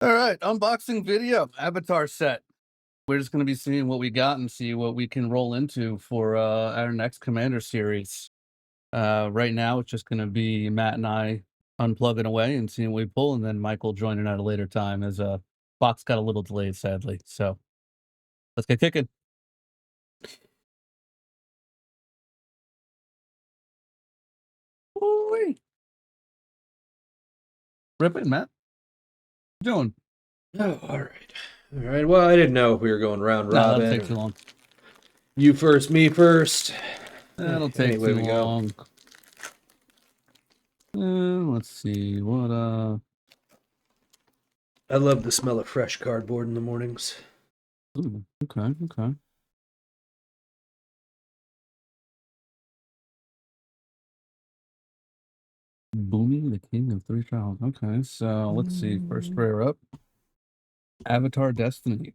All right, unboxing video, Avatar set. We're just going to be seeing what we got and see what we can roll into for our next Commander series. Right now, it's just going to be Matt and I unplugging away and seeing what we pull, and then Michael joining at a later time as box got a little delayed, sadly. So let's get kicking. Ooh-wee. Rip it, Matt. What you doing? Oh, all right. All right. Well, I didn't know if we were going round No, robin. that'll take too long. You first, me first. That'll take Anyway, too we go. long. Let's see what I love the smell of fresh cardboard in the mornings. Ooh, okay. Boomy, the king of three trials. Okay, so let's see. First rare up. Avatar Destiny.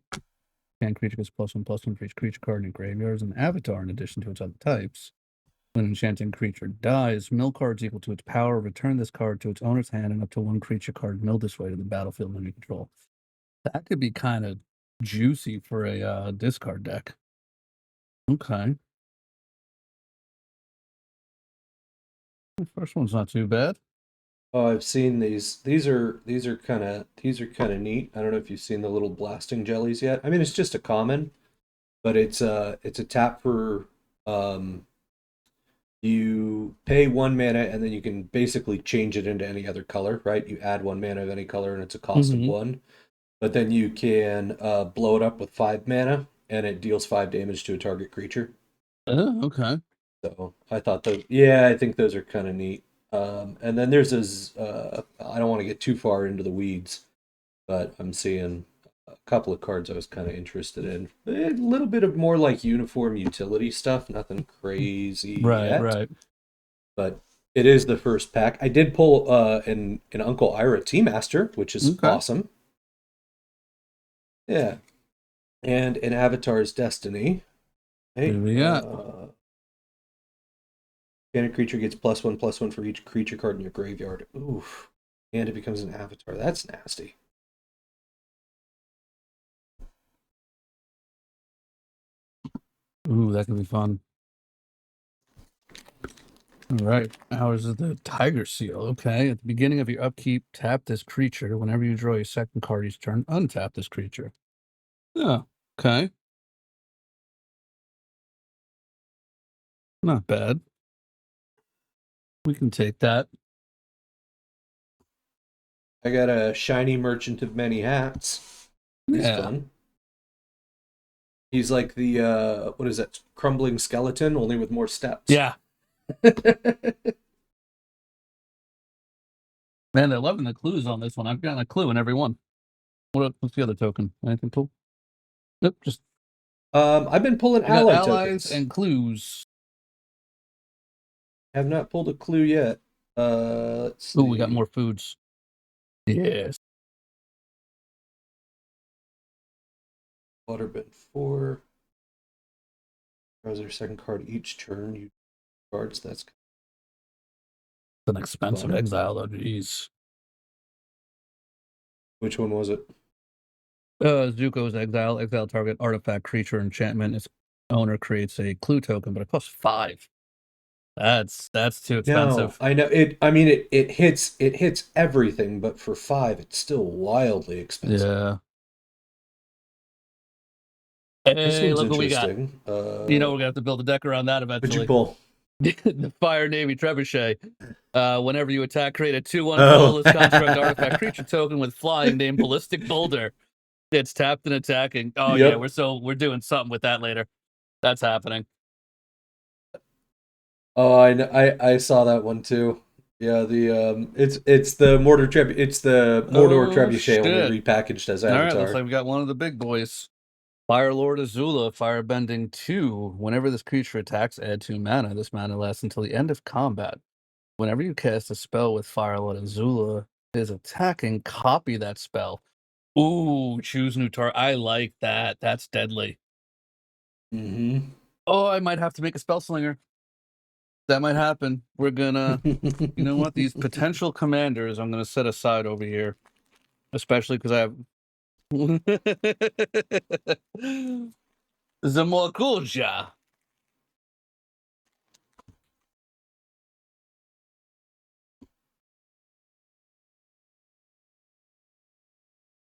Can creature gets +1/+1 for each creature card in your graveyard as an avatar in addition to its other types. When an enchanting creature dies, mill cards equal to its power. Return this card to its owner's hand and up to one creature card milled this way to the battlefield under control. That could be kind of juicy for a discard deck. Okay. The first one's not too bad. Oh, I've seen these. These are kind of neat. I don't know if you've seen the little blasting jellies yet. I mean, it's just a common, but it's a tap for you pay 1 mana and then you can basically change it into any other color, right? You add 1 mana of any color and it's a cost of 1. But then you can blow it up with 5 mana and it deals 5 damage to a target creature. Oh, okay. So I thought those, yeah, I think those are kind of neat. And then there's this, I don't want to get too far into the weeds, but I'm seeing a couple of cards I was kind of interested in. A little bit of more like uniform utility stuff, nothing crazy yet. Right. But it is the first pack. I did pull an Uncle Ira Tea Master, which is awesome. Yeah. And an Avatar's Destiny. Hey, Here we go. And a creature gets +1/+1 for each creature card in your graveyard. Oof. And it becomes an avatar. That's nasty. Ooh, that could be fun. All right. Ours is the Tiger Seal. Okay. At the beginning of your upkeep, tap this creature. Whenever you draw your second card each turn, untap this creature. Oh, okay. Not bad. We can take that. I got a shiny Merchant of Many Hats. He's fun. He's like the, what is that, crumbling skeleton, only with more steps. Yeah. Man, they're loving the clues on this one. I've gotten a clue in every one. What's the other token? Anything cool? Nope, just... I've been pulling allies tokens. And clues. I have not pulled a clue yet. Let's see. Ooh, we got more foods. Yes. Waterbend 4. Draws their second card each turn. You cards. That's an expensive exile, though. Jeez. Which one was it? Zuko's exile. Exile target artifact, creature, enchantment. Its owner creates a clue token, but it costs 5. That's too expensive. No, I know it. I mean, it hits everything, but for 5, it's still wildly expensive. Yeah. Hey, look what we got. You know, we're gonna have to build a deck around that eventually. What'd you pull? The Fire Navy Trebuchet. Whenever you attack, create a 2/1 colorless construct artifact creature token with flying named Ballistic Boulder. It's tapped and attacking. Oh yeah, we're doing something with that later. That's happening. Oh, I saw that one too. Yeah, the it's the Mordor Trebuchet only repackaged as Avatar. All right, looks like we got one of the big boys. Fire Lord Azula, Firebending 2. Whenever this creature attacks, add 2 mana. This mana lasts until the end of combat. Whenever you cast a spell with Fire Lord Azula is attacking, copy that spell. Ooh, choose new target. I like that. That's deadly. Oh, I might have to make a spell slinger. That might happen. We're gonna, you know what? These potential commanders I'm gonna set aside over here. especially because I have Zamokulja.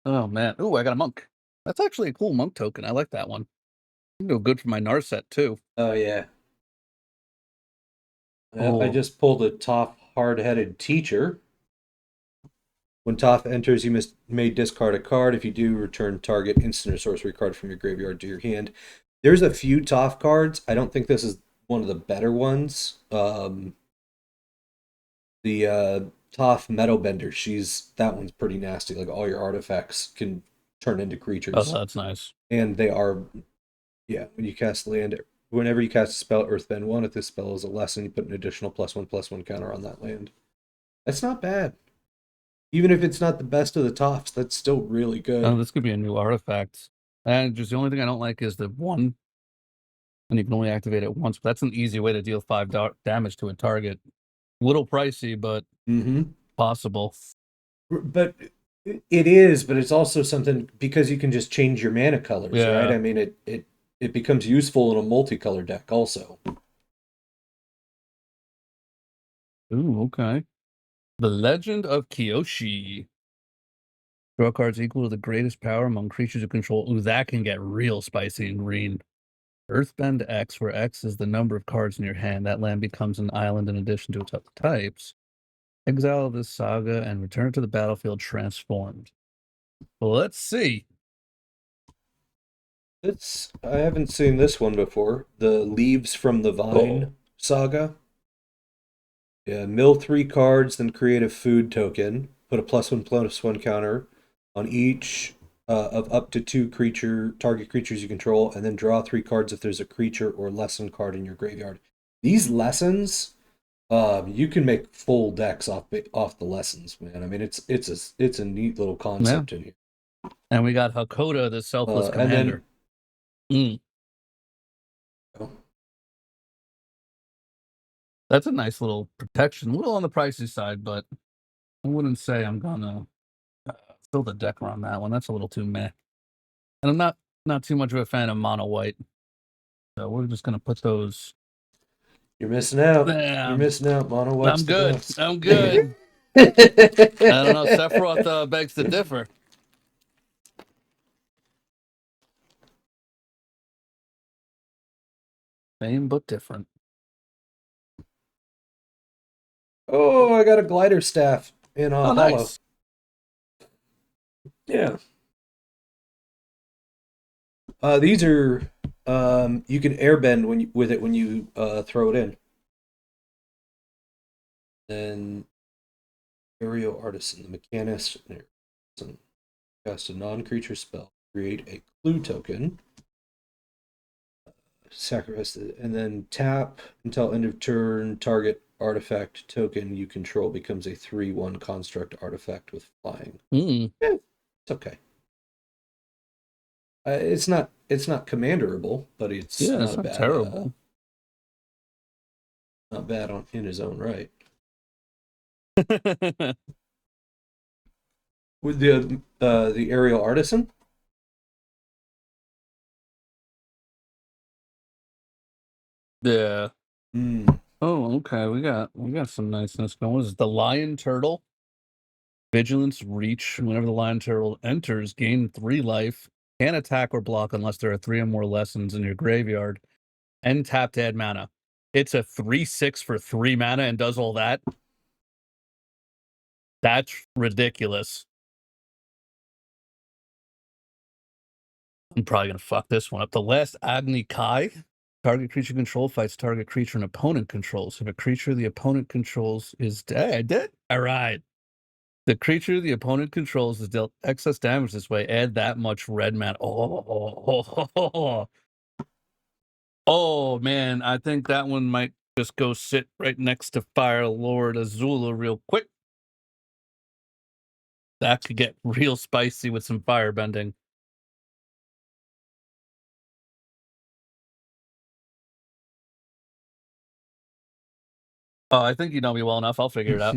Oh man. Ooh, I got a monk. That's actually a cool monk token. I like that one. It'll go good for my Narset too. Oh yeah. I Oh, just pulled a Toph hard-headed teacher. When Toph enters, may discard a card. If you do, return target instant or sorcery card from your graveyard to your hand. There's a few Toph cards. I don't think this is one of the better ones. The Toph Meadowbender, that one's pretty nasty. Like all your artifacts can turn into oh, creatures, that's nice. and they are when you cast land, whenever you cast a spell, Earthbend 1, if this spell is a lesson, you put an additional +1/+1 counter on that land. That's not bad. Even if it's not the best of the tops, that's still really Oh, good. this could be a new artifact. And just the only thing I don't like is the one, and you can only activate it once. But that's an easy way to deal 5 damage to a target. Little pricey, but Mm-hmm. possible. But it is, but it's also something because you can just change your mana colors, right? Yeah. I mean, it becomes useful in a multicolor deck also. Ooh, okay. The Legend of Kyoshi. Draw cards equal to the greatest power among creatures you control. Ooh, that can get real spicy and green. Earthbend X, where X is the number of cards in your hand. That land becomes an island in addition to its other types. Exile this saga and return to the battlefield transformed. Well, let's see. I haven't seen this one before. The Leaves from the Oh. Vine saga. Yeah, mill 3 cards, then create a food token. Put a +1/+1 counter on each of up to 2 target creatures you control, and then draw 3 cards if there's a creature or lesson card in your graveyard. These lessons, you can make full decks off the lessons, man. I mean, it's a neat little Yeah. concept in here. And we got Hakoda, the selfless And then commander. Mm, oh, that's a nice little protection. A little on the pricey side, but I wouldn't say I'm gonna fill the deck around that one. That's a little too meh. And I'm not too much of a fan of mono white. So we're just gonna put those. you're missing out. You're Yeah, missing out. Mono White's I'm the good. best. I'm good. I don't know. Sephiroth begs to differ. Same but different. Oh, I got a glider staff in Oh, hollow. nice. Yeah. These are you can airbend with it when you throw it in. Then Aerial Artisan, the Mechanist, cast a non-creature spell, create a clue token, sacrifice it, and then tap until end of turn. Target artifact token you control becomes a 3/1 construct artifact with flying. Mm. Yeah, it's okay. It's not commanderable, but it's Yeah, not it's a not bad terrible. not bad in his own right. With the aerial artisan. Yeah. Mm. Oh, okay. We got some niceness going. What is it? The lion turtle? Vigilance reach. Whenever the lion turtle enters, gain 3 life. Can't attack or block unless there are 3 or more lessons in your graveyard. And tap to add mana. It's a 3/6 for 3 mana and does all that. That's ridiculous. I'm probably gonna fuck this one up. The last Agni Kai. Target creature control fights target creature an opponent controls. If a creature the opponent controls is dead, I did. All right. The creature the opponent controls is dealt excess damage this way. Add that much red mana. Oh, man. I think that one might just go sit right next to Fire Lord Azula real quick. That could get real spicy with some firebending. Oh, I think you know me well enough. I'll figure it out.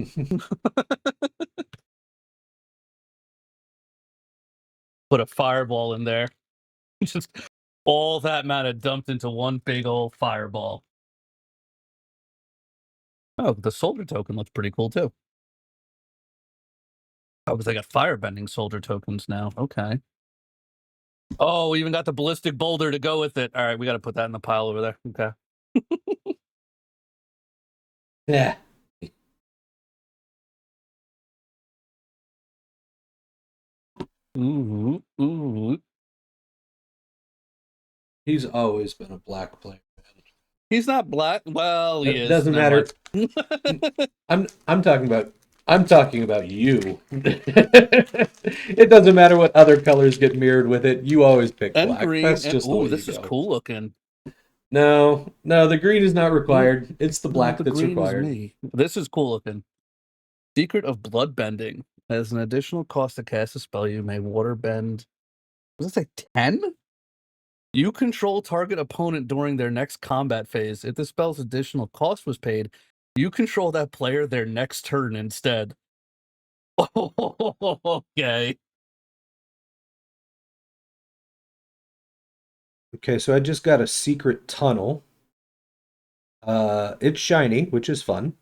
put a fireball in there. Just all that mana dumped into one big old fireball. Oh, the soldier token looks pretty cool too. Oh, because they got firebending soldier tokens now. Okay. Oh, we even got the ballistic boulder to go with it. All right, we got to put that in the pile over there. Okay. Yeah. Ooh, ooh. He's always been a black player. He's not black. Well, he It is. doesn't Never matter. mind. I'm talking about you. It doesn't matter what other colors get mirrored with it. You always pick And black. green. That's And just the ooh, way you this is go. cool looking. No, the green is not required. It's the No, black the that's green is required. me. This is cool looking. Secret of Bloodbending. As an additional cost to cast a spell, you may waterbend. Does it say 10? You control target opponent during their next combat phase. If the spell's additional cost was paid, you control that player their next turn instead. Okay. Okay, so I just got a secret tunnel. It's shiny, which is fun.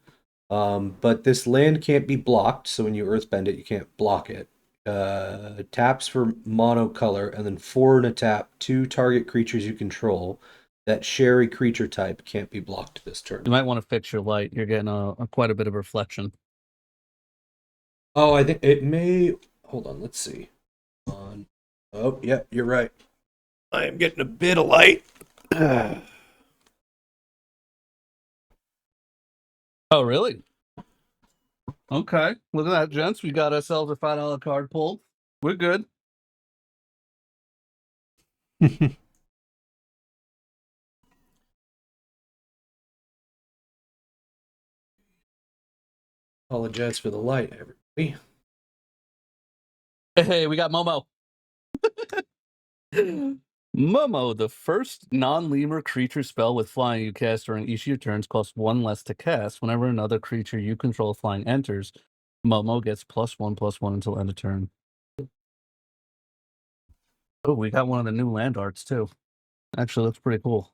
But this land can't be blocked, so when you earthbend it, you can't block it. Taps for mono color, and then 4 and a tap, 2 target creatures you control that share a creature type can't be blocked this turn. You might want to fix your light. You're getting quite a bit of reflection. Oh, I think it may. Hold on, let's see. On. Oh, yeah, you're right. I am getting a bit of light. Oh, really? Okay. Look at that, gents. We got ourselves a $5 card pulled. We're good. Apologize for the light, everybody. Hey, we got Momo. Momo, the first non-lemur creature spell with flying you cast during each of your turns costs 1 less to cast. Whenever another creature you control flying enters, Momo gets +1/+1 until end of turn. Oh, we got one of the new land arts too. Actually, looks pretty cool.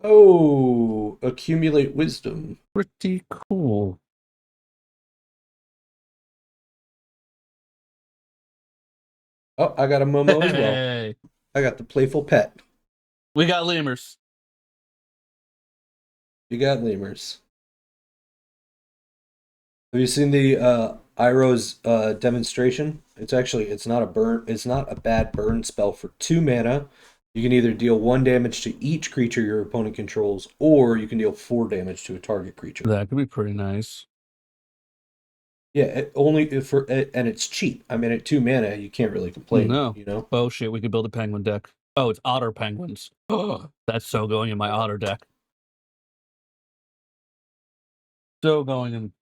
Oh, accumulate wisdom. Pretty cool. Oh, I got a Momo as well. Hey, I got the playful pet. we got lemurs. You got lemurs. Have you seen the Iroh's demonstration? It's not a burn. It's not a bad burn spell for 2 mana. You can either deal 1 damage to each creature your opponent controls, or you can deal 4 damage to a target creature. That could be pretty nice. Yeah, and it's cheap. I mean, at 2 mana, you can't really complain. No. You know. Oh shit, we could build a penguin deck. Oh, it's otter penguins. Oh, that's so going in my otter deck. So going in.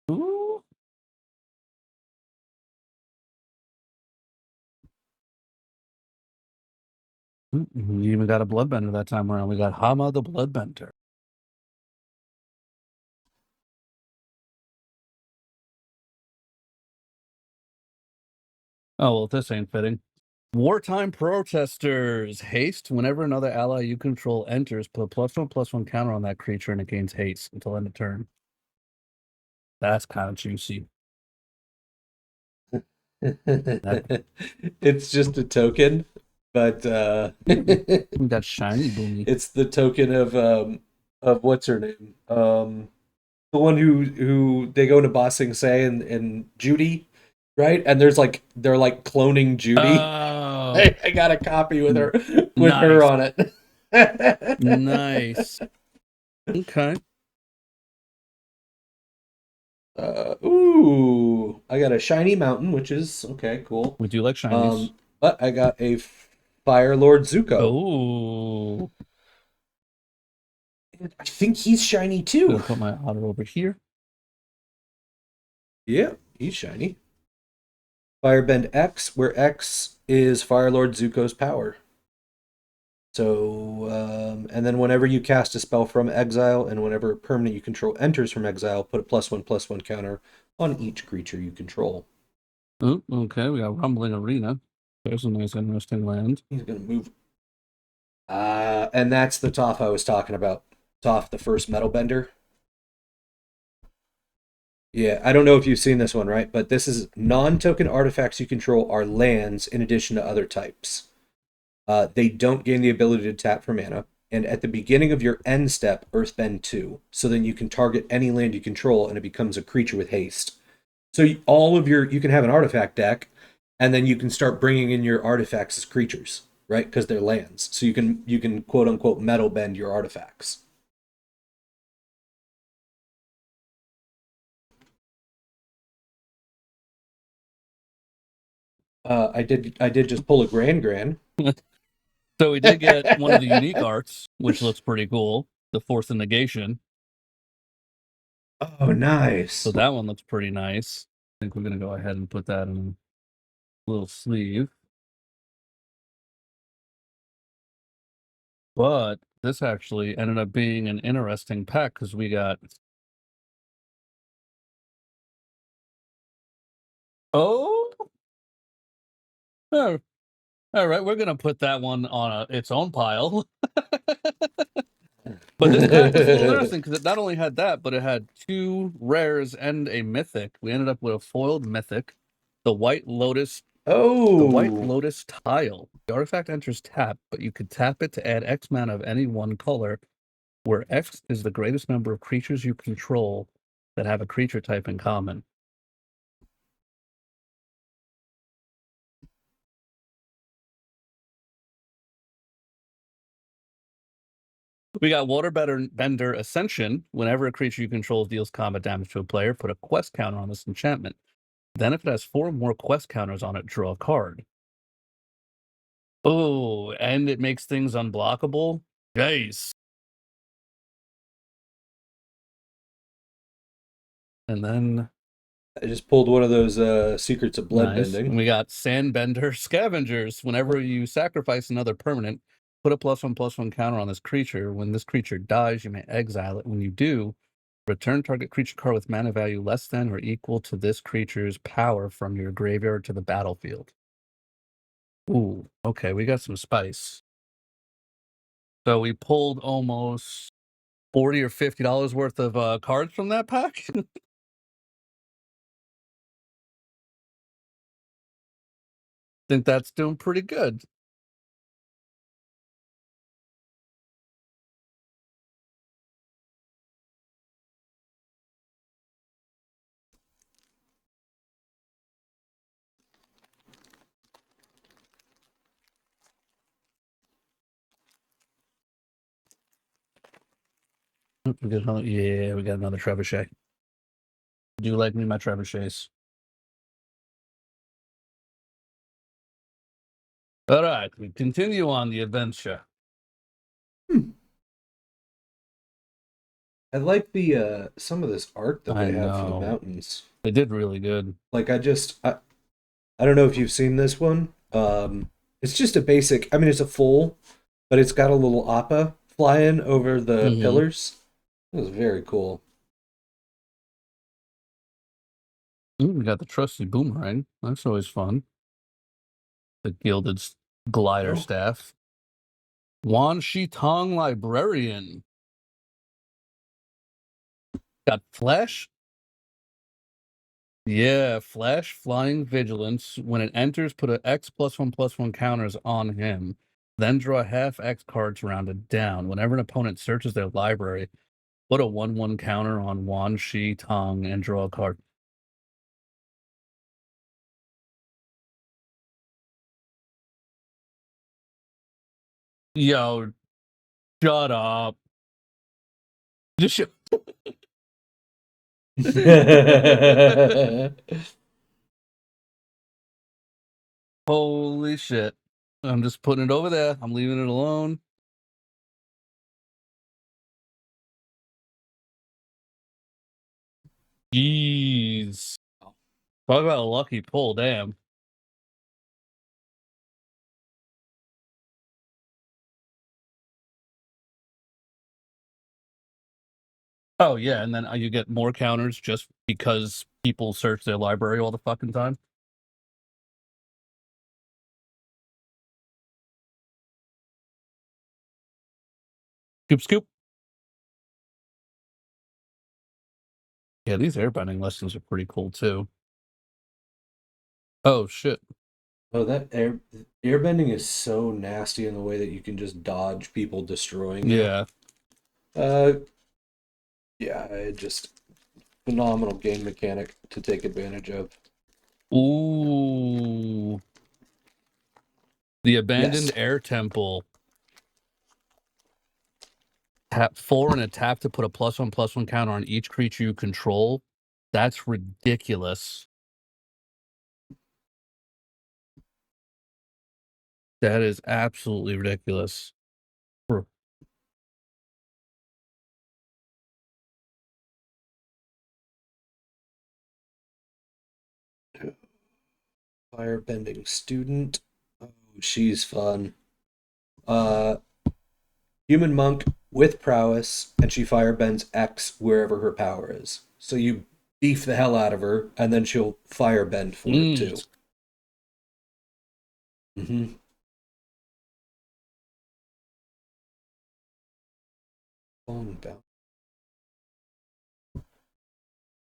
Ooh. We even got a bloodbender that time around. We got Hama the Bloodbender. Oh, well, this ain't fitting. Wartime protesters. Haste. Whenever another ally you control enters, put a +1/+1 counter on that creature and it gains haste until end of turn. That's kind of juicy. It's just a token, but We got shiny boomy. it's the token of what's her name? The one who they go into Bossing Say and Judy, right? And they're like cloning Judy. Oh, I got a copy with her nice. on it. Nice. Okay. Ooh, I got a shiny mountain, which is okay, cool. We do like shinies. But I got a Fire Lord Zuko. Oh. I think he's shiny I'm too. gonna put my otter over here. Yeah, he's shiny. Firebend X, where X is Fire Lord Zuko's power. So, and then whenever you cast a spell from exile, and whenever a permanent you control enters from exile, put a +1/+1 counter on each creature you control. Oh, okay, we got Rumbling Arena. There's a nice, interesting land. He's going to move. And that's the Toph I was talking about. Toph, the first metal bender. Yeah, I don't know if you've seen this one, right? But this is non-token artifacts you control are lands in addition to other types. They don't gain the ability to tap for mana. And at the beginning of your end step, Earthbend 2. So then you can target any land you control and it becomes a creature with haste. So all of you can have an artifact deck, and then you can start bringing in your artifacts as creatures, right? Because they're lands. So you can quote unquote metal bend your artifacts. I did just pull a Gran. So we did get one of the unique arts, which looks pretty cool. The Force of Negation. Oh, nice. So that one looks pretty nice. I think we're gonna go ahead and put that in a little sleeve. But this actually ended up being an interesting pack because we got oh, oh, all right, we're gonna put that one on its own pile. But this pack was a little interesting because it not only had that, but it had 2 rares and a mythic. We ended up with a foiled mythic, the White Lotus. The White Oh, Lotus tile. The artifact enters tap, but you could tap it to add X mana of any one color, where X is the greatest number of creatures you control that have a creature type in common. We got Waterbender Ascension. Whenever a creature you control deals combat damage to a player, put a quest counter on this enchantment. Then, if it has 4 more quest counters on it, draw a card. Oh, and it makes things unblockable. Nice. And then I just pulled one of those Secrets of nice. Bloodbending. And we got Sandbender Scavengers. Whenever you sacrifice another permanent, put a +1/+1 counter on this creature. When this creature dies, you may exile it. When you do, return target creature card with mana value less than or equal to this creature's power from your graveyard to the battlefield. Ooh, okay, we got some spice. So we pulled almost $40 or $50 worth of cards from that pack. Think that's doing pretty good. We got another, yeah, we got another trebuchet. Do you like me my trebuchets? All right, we continue on the adventure. I like the some of this art that I they have for the know. mountains. They did really good. Like I don't know if you've seen this one. It's just a basic. I mean, it's a full, but it's got a little appa flying over the Mm-hmm. pillars. It was very cool. Ooh, we got the trusty boomerang. That's always fun. The gilded glider Oh, staff. Wan Shi Tong Librarian. Got Flash. Yeah, Flash Flying Vigilance. When it enters, put a X+1/+1 counters on him. Then draw half X cards rounded down. Whenever an opponent searches their library, put a 1/1 counter on Wan Shi Tong and draw a card. Yo, shut up. Just Holy shit. I'm just putting it over there. I'm leaving it alone. Jeez. Talk about a lucky pull, damn. Oh, yeah, and then you get more counters just because people search their library all the fucking time. Scoop, scoop. Yeah, these airbending lessons are pretty cool too. Oh shit. Oh, that airbending is so nasty in the way that you can just dodge people destroying you. Yeah. Uh, yeah, it just phenomenal game mechanic to take advantage of. Ooh. The abandoned Yes. air temple. Tap 4 and a tap to put a +1/+1 counter on each creature you control. That's ridiculous. That is absolutely ridiculous. For Firebending student. Oh, she's fun. Uh, human monk with prowess, and she firebends X wherever her power is. So you beef the hell out of her, and then she'll firebend for it too. Mm-hmm. Long bound.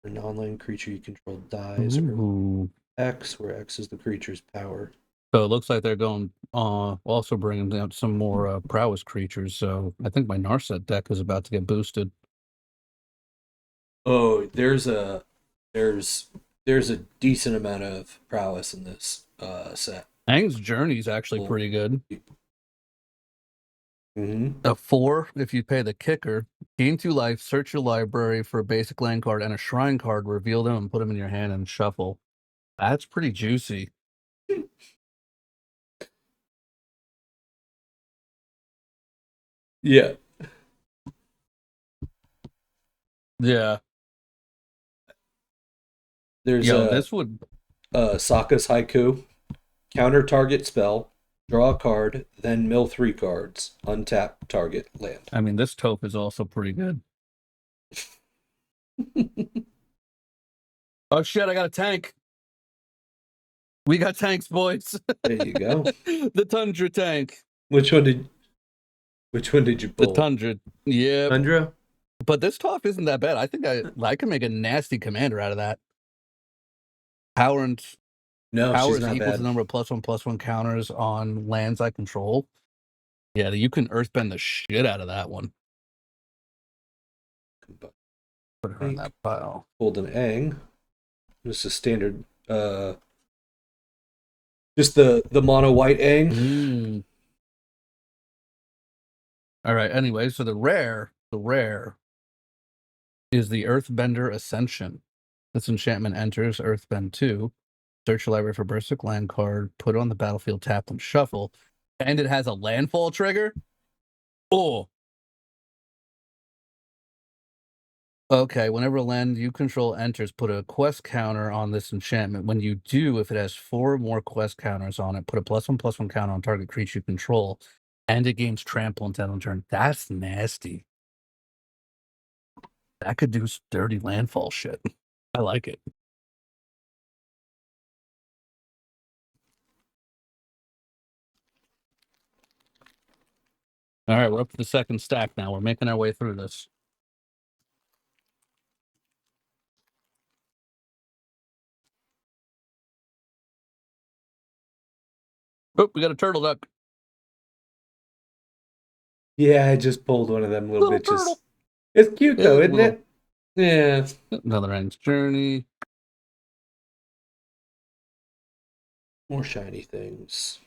An online creature you control dies, or Ooh. X, where X is the creature's power. So it looks like they're going also bringing out some more prowess creatures. So I think my Narset deck is about to get boosted. Oh, there's a decent amount of prowess in this set. Aang's Journey is actually pretty good. Mm-hmm. A 4 if you pay the kicker. Gain 2 life, search your library for a basic land card and a shrine card, reveal them and put them in your hand and shuffle. That's pretty juicy. Yeah. Yeah. There's Yo, this would Sokka's haiku. Counter target spell, draw a card, then mill 3 cards. Untap target land. I mean, this taupe is also pretty good. Oh shit, I got a tank. We got tanks, boys. There you go. The Tundra tank. Which one did you The pull? Tundra. Yeah. Tundra? But this taupe isn't that bad. I think I can make a nasty commander out of that. Power and No, power she's is not equal to bad. the number of +1/+1 counters on lands I control. Yeah, you can earthbend the shit out of that one. Put her in that pile. Pulled an Aang. Just a standard just the mono white Aang. Mm. All right. Anyway, so the rare is the Earthbender Ascension. This enchantment enters Earthbend 2. Search your library for Berserk land card, put it on the battlefield, tap and shuffle. And it has a landfall trigger? Oh. Okay, whenever a land you control enters, put a quest counter on this enchantment. When you do, if it has 4 more quest counters on it, put a +1/+1 counter on target creature you control, and it gains trample until end turn. That's nasty. That could do dirty landfall shit. I like it. All right, we're up to the second stack now. We're making our way through this. Oh, we got a turtle duck. Yeah, I just pulled one of them little Little bitches. turtle. It's cute though, isn't Little. it? Yeah. Another Aang's Journey. More shiny things.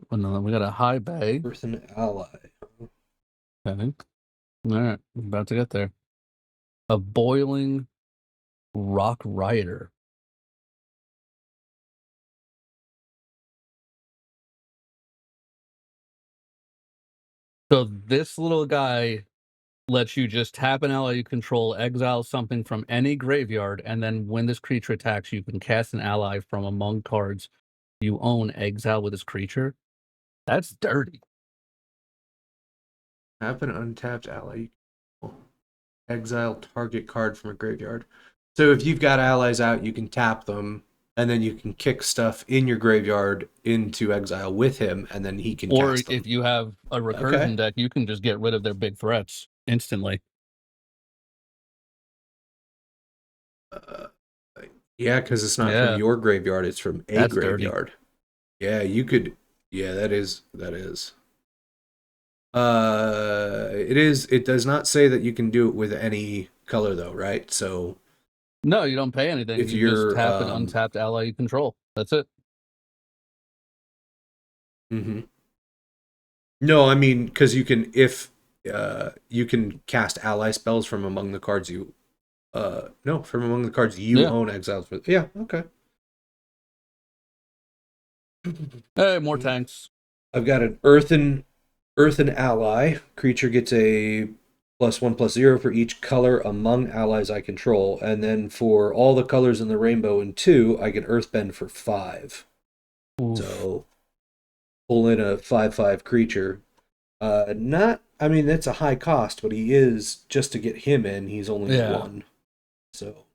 Another. We got a high bay. Earthen ally. I think. All right, I'm about to get there. A boiling rock rider. So this little guy lets you just tap an ally you control, exile something from any graveyard, and then when this creature attacks, you can cast an ally from among cards you own, exile with this creature. That's dirty. Have an untapped ally. Exile target card from a graveyard. So if you've got allies out, you can tap them, and then you can kick stuff in your graveyard into exile with him, and then he can Or cast them. if you have a Okay. recursion deck, you can just get rid of their big threats instantly. Yeah, because it's not from Yeah, your graveyard; it's from a that's dirty. graveyard. Yeah, you could. Yeah, that is. That is. It is. It does not say that you can do it with any color, though, right? So No, you don't pay anything. if You just you're, tap an untapped ally you control. That's it. mhm. No, I mean because you can if you can cast ally spells from among the cards you no from among the cards you Yeah. own exiles with. Yeah, okay. Hey, more tanks. I've got an earthen ally creature gets a +1/+0 for each color among allies I control, and then for all the colors in the rainbow in 2, I get earthbend for 5. Oof. So pull in a 5/5 creature. Not, I mean, that's a high cost, but he is, just to get him in, he's only Yeah. 1. So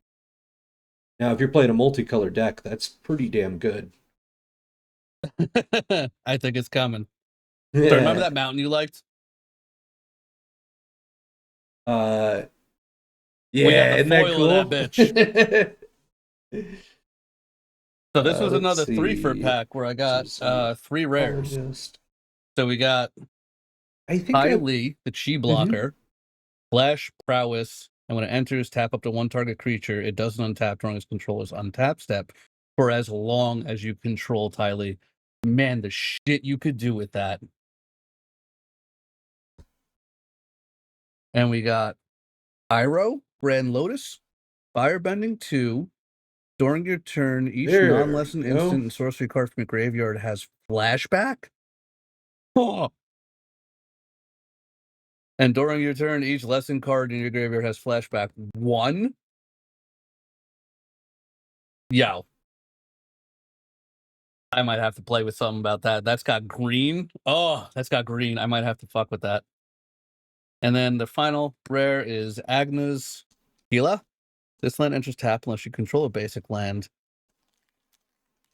now if you're playing a multicolor deck, that's pretty damn good. I think it's coming. So Yeah. remember that mountain you liked? Yeah, We got the isn't that foil cool? of that bitch. So this was Let's another 3 for see. pack where I got 3 rares. Just, So we got I think Ty I. Lee, the Chi blocker, Flash Prowess, and when it enters, tap up to 1 target creature. It doesn't untap during its controller's untap step for as long as you control Ty Lee. Man, the shit you could do with that. And we got Iroh, Grand Lotus, Firebending 2. During your turn, each There non-lesson you go. instant and sorcery card from your graveyard has flashback. Oh. And during your turn, each lesson card in your graveyard has flashback 1. Yo. I might have to play with something about that. That's got green. Oh, that's got green. I might have to fuck with that. And then the final rare is Agnes Gila. This land enters tap unless you control a basic land.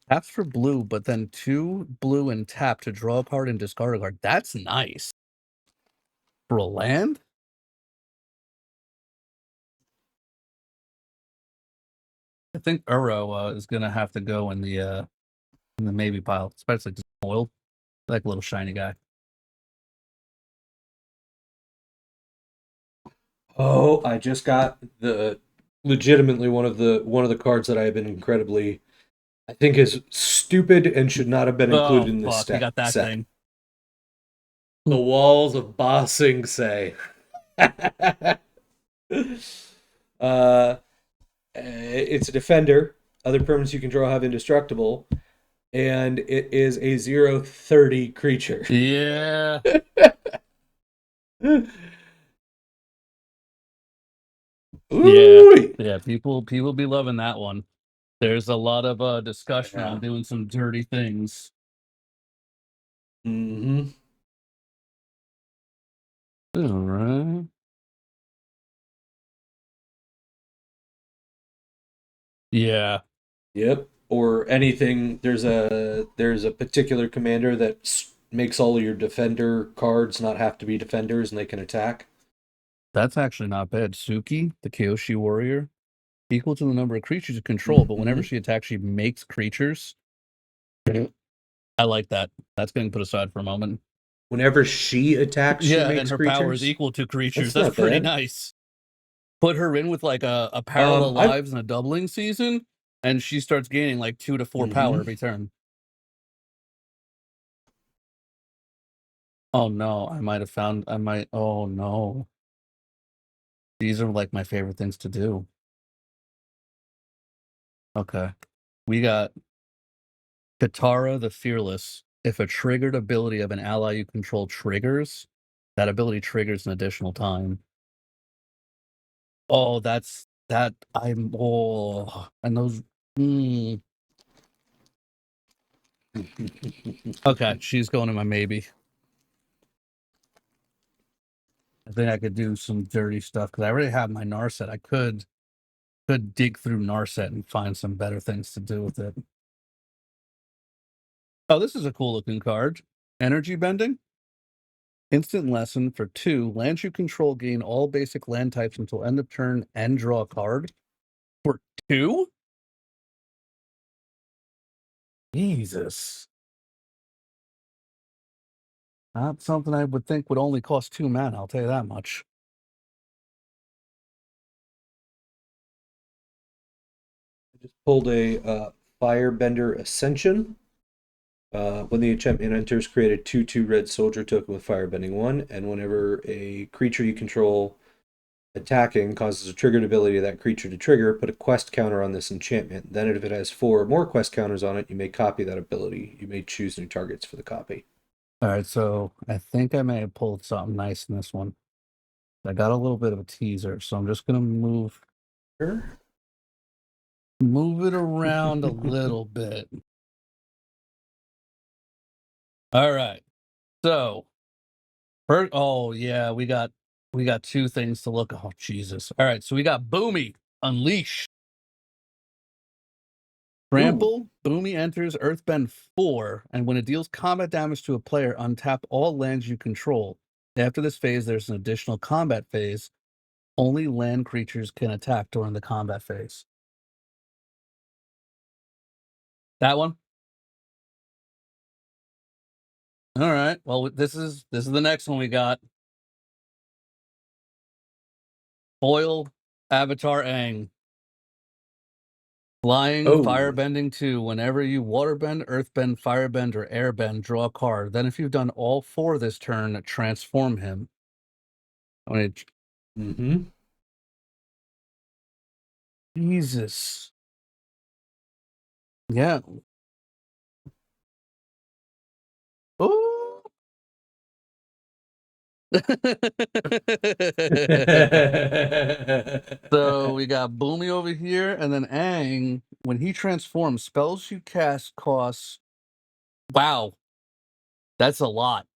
Taps for blue, but then 2 blue and tap to draw a card and discard a card. That's nice. For a land? I think Uro is gonna have to go in the maybe pile, especially just spoiled. Like a little shiny guy. Oh, I just got the legitimately one of the cards that I have been incredibly, I think is stupid and should not have been included Oh in this fuck, you got that set. thing. The Walls of Ba Sing Se. It's a defender. Other permanents you control have indestructible, and it is a 0/30 creature. Yeah. Yeah. People be loving that one. There's a lot of discussion on doing some dirty things. Mm-hmm. All right. Yeah. Yep. Or anything. There's a particular commander that makes all of your defender cards not have to be defenders and they can attack. That's actually not bad. Suki, the Kyoshi warrior, equal to the number of creatures you control, but whenever she attacks, she makes creatures. I like that. That's getting put aside for a moment. Whenever she attacks, she Yeah, and makes her power is creatures. equal to creatures. That's That's not pretty bad. nice. Put her in with like a parallel I've lives and a doubling season, and she starts gaining like 2 to 4 power every turn. Oh no, oh no. These are like my favorite things to do. Okay. We got Katara the Fearless. If a triggered ability of an ally you control triggers, that ability triggers an additional time. Oh, that's that I'm and those Okay, she's going to my maybe. I think I could do some dirty stuff because I already have my Narset. I could dig through Narset and find some better things to do with it. Oh, this is a cool looking card. Energy Bending. Instant lesson for 2. Lands you control gain all basic land types until end of turn and draw a card. For 2? Jesus. Not something I would think would only cost 2 mana, I'll tell you that much. I just pulled a Firebender Ascension. When the enchantment enters, create a 2/2 red soldier token with Firebending 1, and whenever a creature you control attacking causes a triggered ability of that creature to trigger, put a quest counter on this enchantment. Then if it has 4 or more quest counters on it, you may copy that ability. You may choose new targets for the copy. All right, so I think I may have pulled something nice in this one. I got a little bit of a teaser, so I'm just gonna move it around a little bit. All right, so oh yeah, we got 2 things to look. Oh Jesus! All right, so we got Boomy Unleash. Trample, Boomy enters Earthbend 4, and when it deals combat damage to a player, untap all lands you control. After this phase, there's an additional combat phase. Only land creatures can attack during the combat phase. That one? All right. Well, this is the next one we got. Foil Avatar Aang. Flying, Firebending 2. Whenever you Waterbend, Earthbend, Firebend, or Airbend, draw a card. Then if you've done all 4 this turn, transform him. Jesus. Yeah. Ooh. So we got Boomy over here, and then Aang, when he transforms, spells you cast costs. Wow. That's a lot.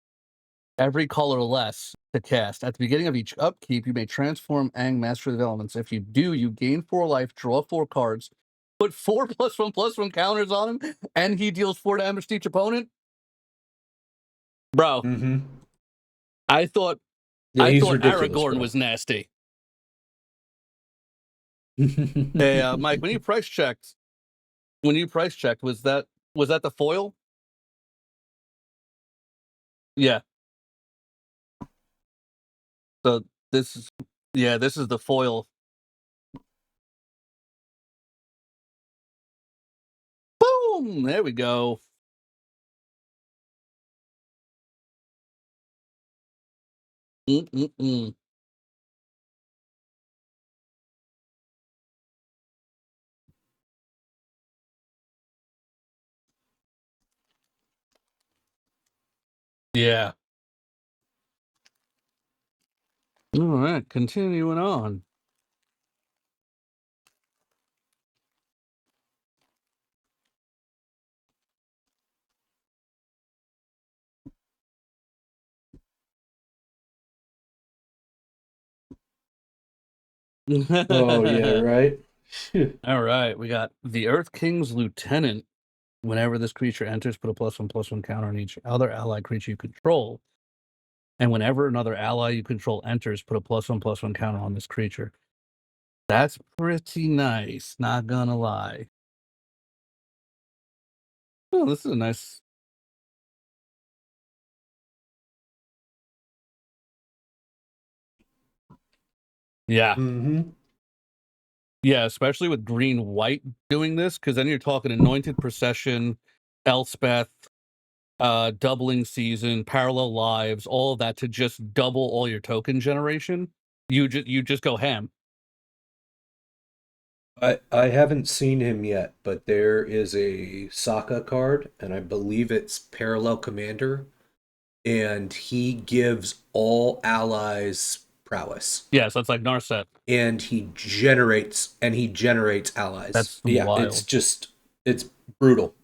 Every color less to cast. At the beginning of each upkeep, you may transform Aang Master of the Elements. If you do, you gain 4 life, draw 4 cards, put 4 +1/+1 counters on him, and he deals 4 damage to each opponent. Bro, I thought he's ridiculous, Aragorn bro. was nasty. Hey, Mike, when you price checked, was that the foil? Yeah. So this is the foil. Boom! There we go. Mm-mm-mm. Yeah. All right, continuing on. Oh yeah, right. All right, we got the Earth King's Lieutenant. Whenever this creature enters, put a +1/+1 counter on each other allied creature you control. And whenever another ally you control enters, put a +1/+1 counter on this creature. That's pretty nice, not gonna lie. Oh, this is a nice. Yeah. Yeah, especially with green white doing this, because then you're talking Anointed Procession, Elspeth, doubling season, parallel lives, all of that to just double all your token generation. You just go ham. I haven't seen him yet, but there is a Sokka card, and I believe it's Parallel Commander, and he gives all allies prowess. Yeah, so it's like Narset. And he generates allies. That's yeah, wild. it's brutal.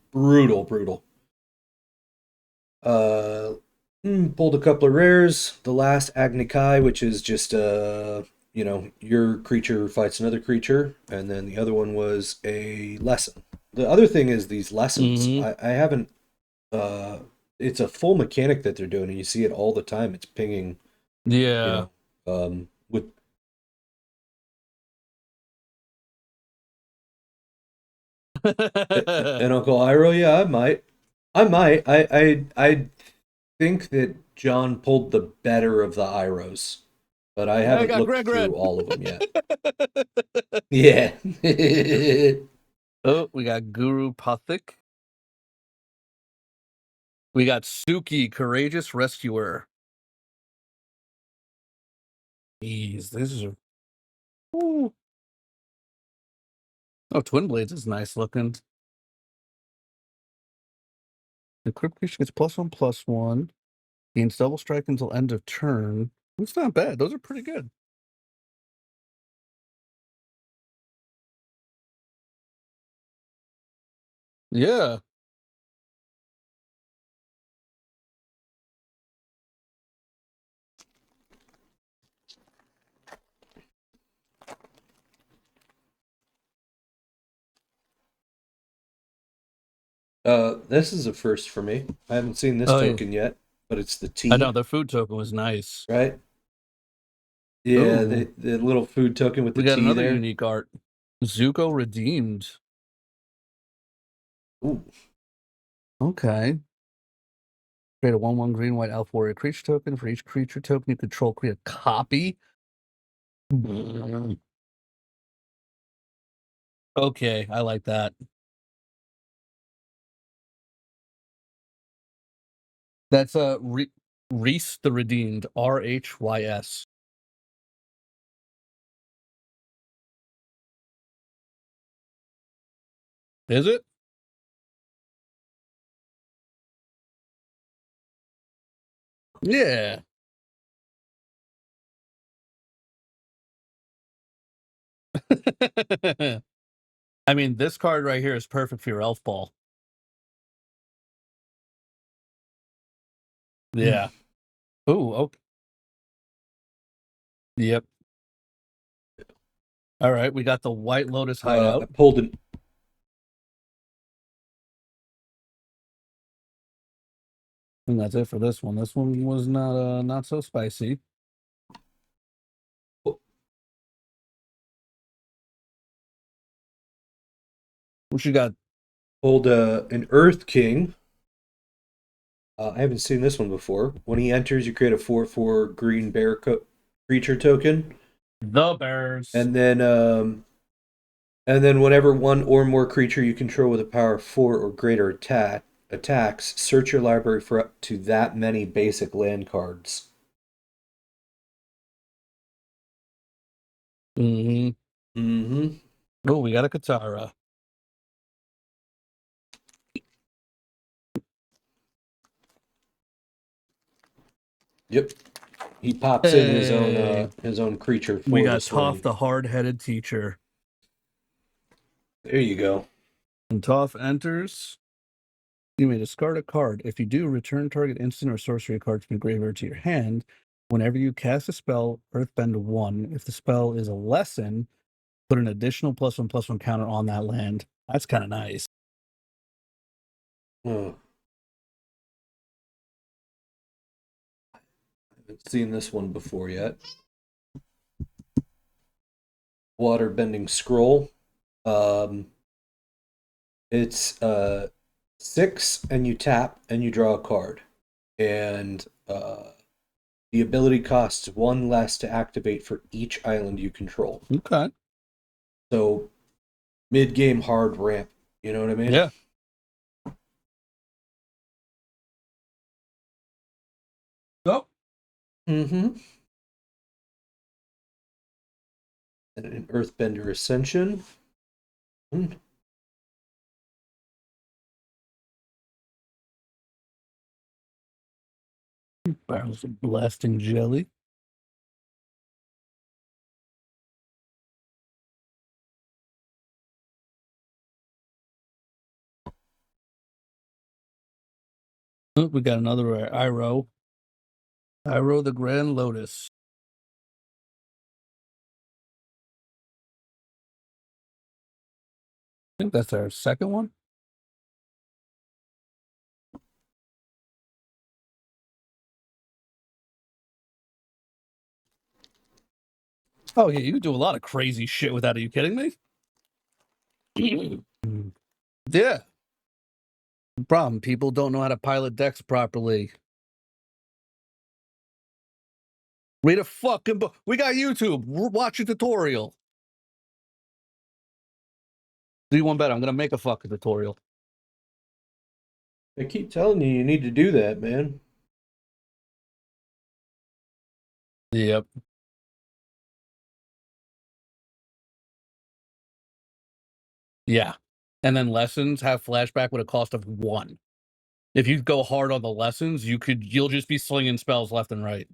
Pulled a couple of rares. The last Agni Kai, which is just your creature fights another creature, and then the other one was a lesson. The other thing is these lessons. Mm-hmm. I haven't. It's a full mechanic that they're doing, and you see it all the time. It's pinging. Yeah. With and Uncle Iroh. Yeah, I might. I might. I think that John pulled the better of the Irohs, but I I haven't got looked Greg Red. through all of them yet. Yeah. Oh, we got Guru Pathik. We got Suki, Courageous Rescuer. Jeez, this is. Ooh. Oh, Twin Blades is nice looking. The Crypt Creature gets +1/+1. Gains double strike until end of turn. It's not bad. Those are pretty good. Yeah. This is a first for me. I haven't seen this Oh, yeah. token yet, but it's the I know T, the food token was nice. right? Yeah, Oh, the little food token with the we got T another there. unique art. Zuko Redeemed. Ooh. Okay. Create a 1/1 green white elf warrior creature token. For each creature token you control, create a copy. Okay, I like that. That's Reese the Redeemed. RHYS. Is it? Yeah. I mean, this card right here is perfect for your elf ball. Yeah. Ooh, okay. Yep. All right, we got the White Lotus I hideout. pulled an And that's it for this one. This one was not so spicy. What you got? an Earth King. I haven't seen this one before. When he enters, you create a 4/4 green bear creature token, The Bears. and then whenever one or more creature you control with a power of 4 or greater attacks, search your library for up to that many basic land cards. Mm-hmm. Mm-hmm. Oh, we got a Katara. Yep. He pops in Hey, his own creature we for the got Toph, swing. the hard-headed teacher. There you go. When Toph enters, you may discard a card. If you do, return target instant or sorcery card from your graveyard to your hand. Whenever you cast a spell, Earthbend 1. If the spell is a lesson, put an additional +1/+1 counter on that land. That's kind of nice. Oh, I haven't seen this one before yet. Water bending scroll. Um, it's 6, and you tap and you draw a card, and the ability costs 1 less to activate for each island you control. Okay. So mid game hard ramp. You know what I mean? Yeah. Oh. Mm-hmm. And an Earthbender Ascension. Barrels of blasting jelly. Oh, we got another Iroh. Pyro the Grand Lotus. I think that's our second one. Oh, yeah, you do a lot of crazy shit with that. Are you kidding me? Yeah. Problem, people don't know how to pilot decks properly. Read a fucking book. We got YouTube. Watch a tutorial. Do you one better? I'm gonna make a fucking tutorial. I keep telling you, you need to do that, man. Yep. Yeah. And then lessons have flashback with a cost of 1. If you go hard on the lessons, you'll just be slinging spells left and right.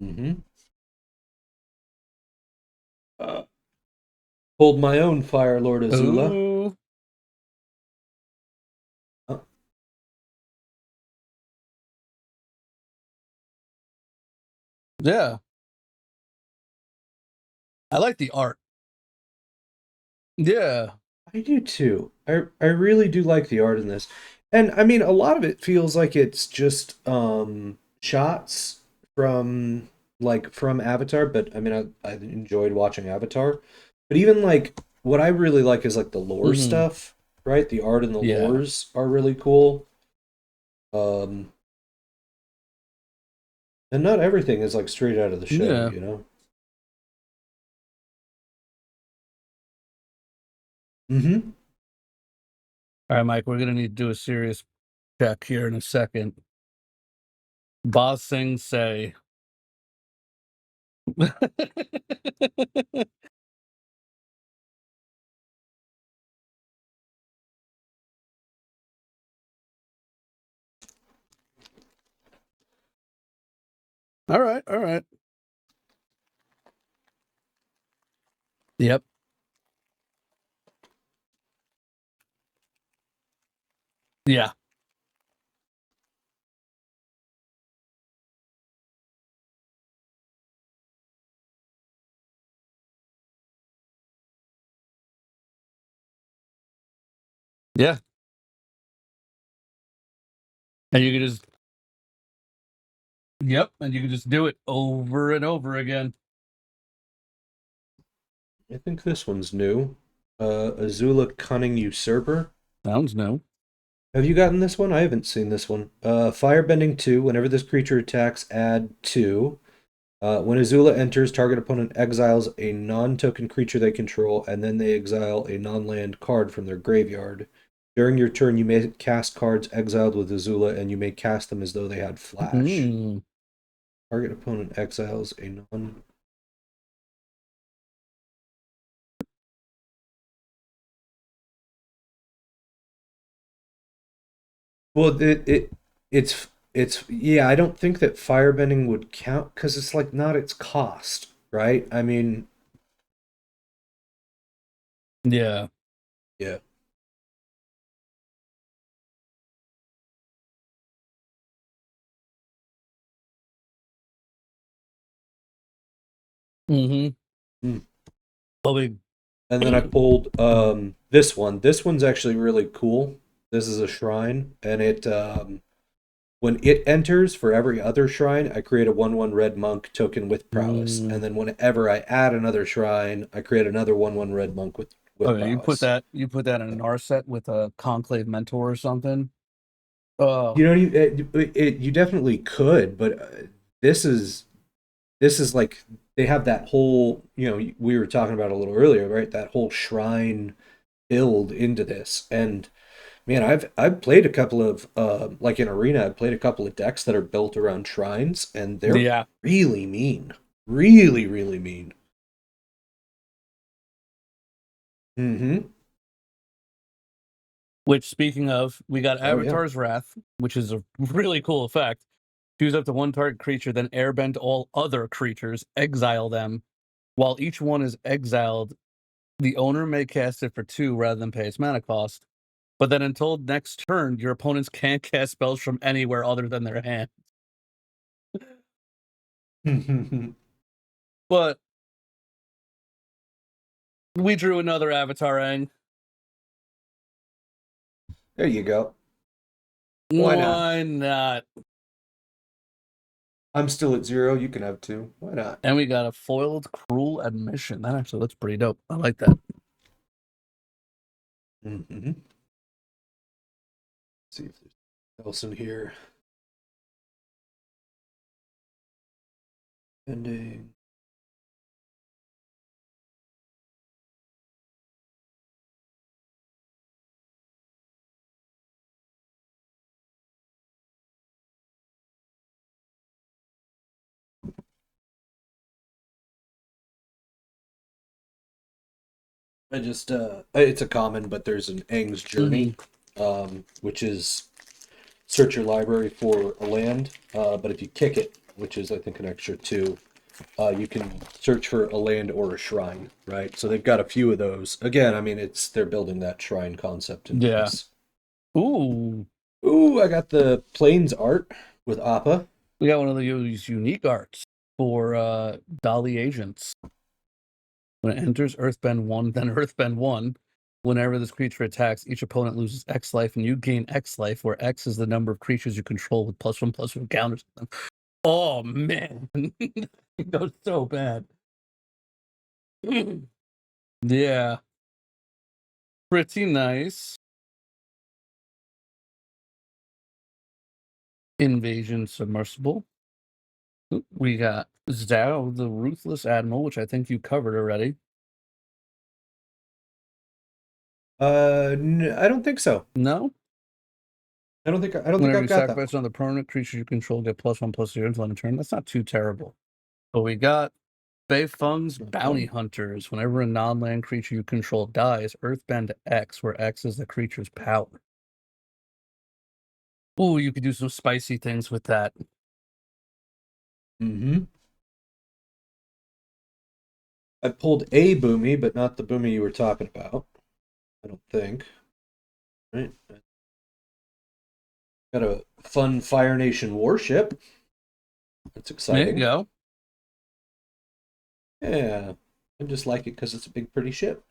Mm-hmm. Hold my own Fire Lord Azula. Ooh. Oh. Yeah. I like the art. Yeah. I do too. I really do like the art in this. And I mean a lot of it feels like it's just shots from from Avatar, but I mean I enjoyed watching Avatar. But even like what I really like is like the lore stuff, right? The art and the lores are really cool. And not everything is like straight out of the show, you know? Mm-hmm. All right, Mike, we're going to need to do a serious check here in a second. Boss Singh say. All right, all right. Yep. Yeah. Yeah. And you can just. Yep. And you can just do it over and over again. I think this one's new. Azula Cunning Usurper. Sounds new. Have you gotten this one? I haven't seen this one. Firebending 2. Whenever this creature attacks, add 2. When Azula enters, target opponent exiles a non-token creature they control, and then they exile a non-land card from their graveyard. During your turn, you may cast cards exiled with Azula, and you may cast them as though they had flash. Target opponent exiles a non... Well, it's yeah. I don't think that firebending would count because it's like not its cost, right? I mean, Yeah. yeah. Mm-hmm. Probably. And then I pulled this one. This one's actually really cool. This is a shrine, and it when it enters for every other shrine, I create a 1/1 red monk token with prowess, and then whenever I add another shrine, I create another 1/1 red monk with Okay, prowess. you put that in an R set with a conclave mentor or something. You know, you definitely could, but this is like they have that whole, you know, we were talking about a little earlier, right? That whole shrine build into this. And man, I've played a couple of like in Arena, I've played a couple of decks that are built around shrines, and they're really mean. Really, really mean. Mm-hmm. Which, speaking of, we got Oh, yeah. Avatar's Wrath, which is a really cool effect. Choose up to one target creature, then airbend all other creatures, exile them. While each one is exiled, the owner may cast it for 2 rather than pay its mana cost. But then until next turn, your opponents can't cast spells from anywhere other than their hand. But we drew another Avatar Ang. There you go. Why not? Why not? I'm still at 0. You can have 2. Why not? And we got a foiled Cruel Admission. That actually looks pretty dope. I like that. Mm-hmm. See if there's else in here. Ending. I just it's a common, but there's an Aang's Journey, which is search your library for a land, but if you kick it, which is I think an extra 2, you can search for a land or a shrine, right? So they've got a few of those. Again, I mean they're building that shrine concept in Yeah. place. Ooh. Ooh, I got the Plains art with Appa. We got one of those unique arts for Dali agents. When it enters Earthbend 1, then Earthbend 1. Whenever this creature attacks, each opponent loses X life, and you gain X life, where X is the number of creatures you control with +1/+1 counters on them. Oh, man. It goes so bad. Yeah. Pretty nice. Invasion Submersible. We got Zhao, the Ruthless Admiral, which I think you covered already. I don't think so. No? I don't think Whenever you I've got that. sacrifice another permanent creature you control, get +1/+0 until end of turn. That's not too terrible. But we got Bei Feng's Not Bounty bad. Hunters. Whenever a non-land creature you control dies, Earthbend X, where X is the creature's power. Ooh, you could do some spicy things with that. Mm-hmm. I pulled a Boomy, but not the Boomy you were talking about. I don't think. Right. Got a fun Fire Nation warship. That's There exciting. you go. Yeah. I just like it because it's a big, pretty ship.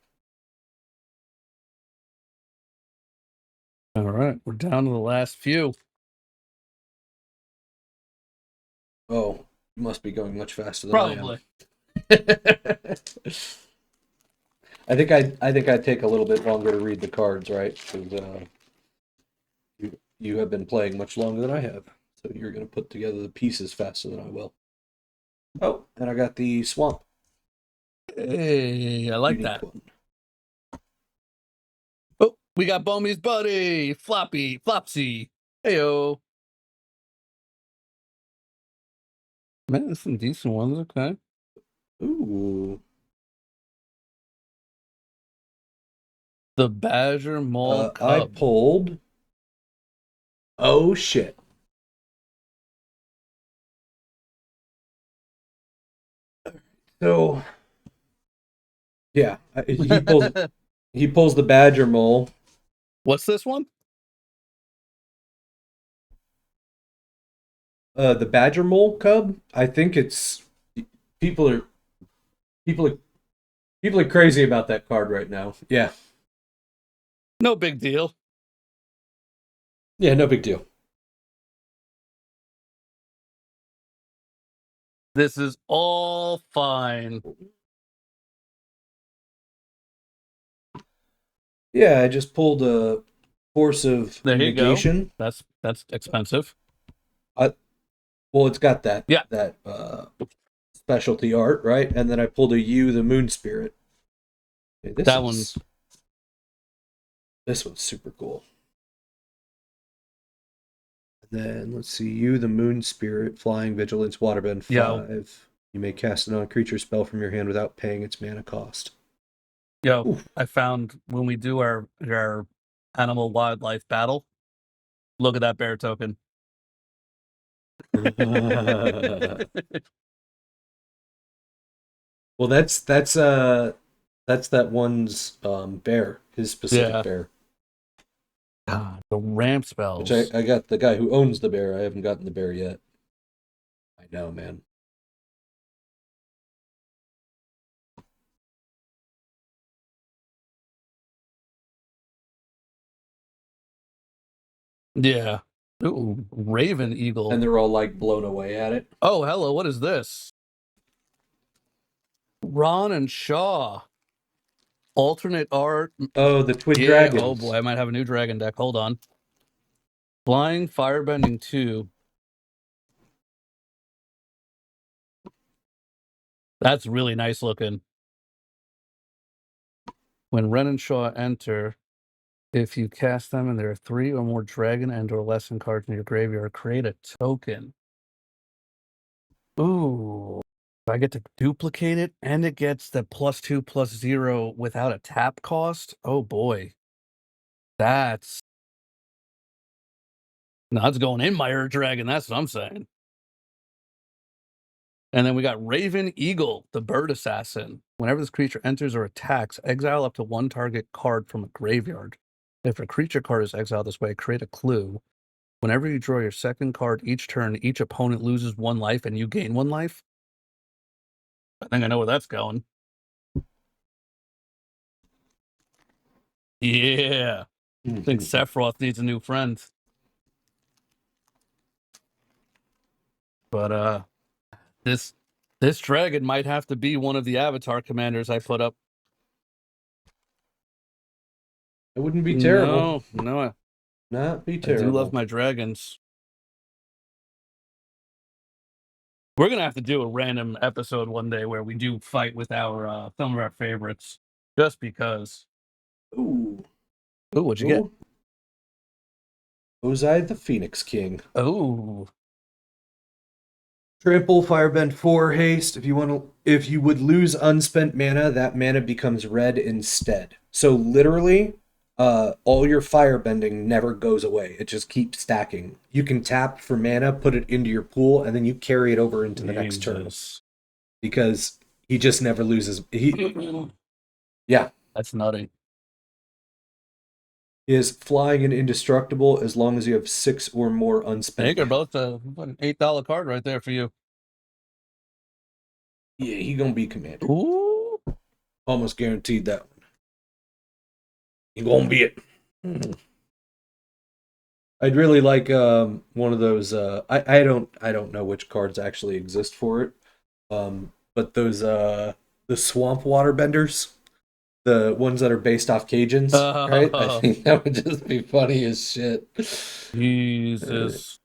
All right, we're down to the last few. Oh, you must be going much faster than Probably. I am. I think I'd take a little bit longer to read the cards, right? Because you have been playing much longer than I have, so you're going to put together the pieces faster than I will. Oh, and I got the swamp. Hey, I like Unique that. one. Oh, we got Bomy's buddy, Floppy, Flopsy. Heyo. Man, there's some decent ones, okay. Ooh. The Badger Maul I Cub. pulled. Oh shit. So yeah, he pulls the badger mole. What's this one? The badger mole cub. I think it's people are people are people are crazy about that card right now. Yeah. No big deal. Yeah, no big deal. This is all fine. Yeah, I just pulled a Force of There you go. Negation. That's expensive. Well, it's got that Yeah. specialty art, right? And then I pulled a U, the Moon Spirit. Okay, this one's super cool. And then let's see, you, the Moon Spirit, Flying Vigilance, Waterbend 5. Yo. You may cast a non-creature spell from your hand without paying its mana cost. Yo, Oof. I found when we do our animal wildlife battle, look at that bear token. Well, that's that one's bear, his specific Yeah. bear. God, the ramp spells. Which I got the guy who owns the bear. I haven't gotten the bear yet. I know, man. Yeah. Ooh, Raven Eagle. And they're all like blown away at it. Oh, hello. What is this? Ron and Shaw. Alternate art. Oh, the twin Yeah. dragons. Oh boy, I might have a new dragon deck. Hold on. Flying Firebending 2. That's really nice looking. When Ren and Shaw enter, if you cast them and there are 3 or more dragon and or lesson cards in your graveyard, create a token. Ooh. I get to duplicate it and it gets the +2/+0 without a tap cost. Oh boy. That's going in my Ur Dragon, that's what I'm saying. And then we got Raven Eagle, the bird assassin. Whenever this creature enters or attacks, exile up to 1 target card from a graveyard. If a creature card is exiled this way, create a clue. Whenever you draw your second card each turn, each opponent loses 1 life and you gain 1 life. I think I know where that's going. Yeah. I think Sephiroth needs a new friend. But this dragon might have to be one of the avatar commanders I put up. It wouldn't be terrible. No, Not be I terrible. do love my dragons. We're gonna have to do a random episode one day where we do fight with our some of our favorites, just because. Ooh. Ooh, what'd you get? Ozai the Phoenix King. Oh, Trample, Firebend 4, haste. If you would lose unspent mana, that mana becomes red instead. So literally, all your firebending never goes away. It just keeps stacking. You can tap for mana, put it into your pool, and then you carry it over into the next turn. Because he just never loses. Yeah. That's nutty. He is flying and indestructible as long as you have 6 or more I unspent think they're mana. both an $8 card right there for you. Yeah, he gonna be commander. Ooh. Almost guaranteed that one. He gonna be it. I'd really like one of those. I don't know which cards actually exist for it. But those the swamp water benders, the ones that are based off Cajuns, right? I think that would just be funny as shit. Jesus.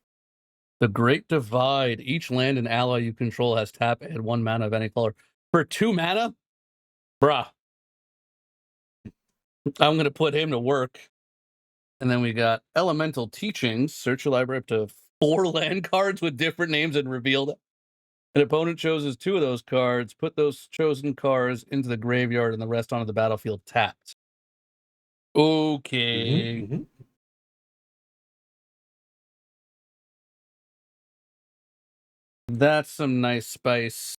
The Great Divide. Each land and ally you control has tap, add 1 mana of any color. For 2 mana? Bruh. I'm going to put him to work. And then we got Elemental Teachings. Search your library up to 4 land cards with different names and reveal them. An opponent chooses 2 of those cards. Put those chosen cards into the graveyard and the rest onto the battlefield tapped. Okay. That's some nice spice.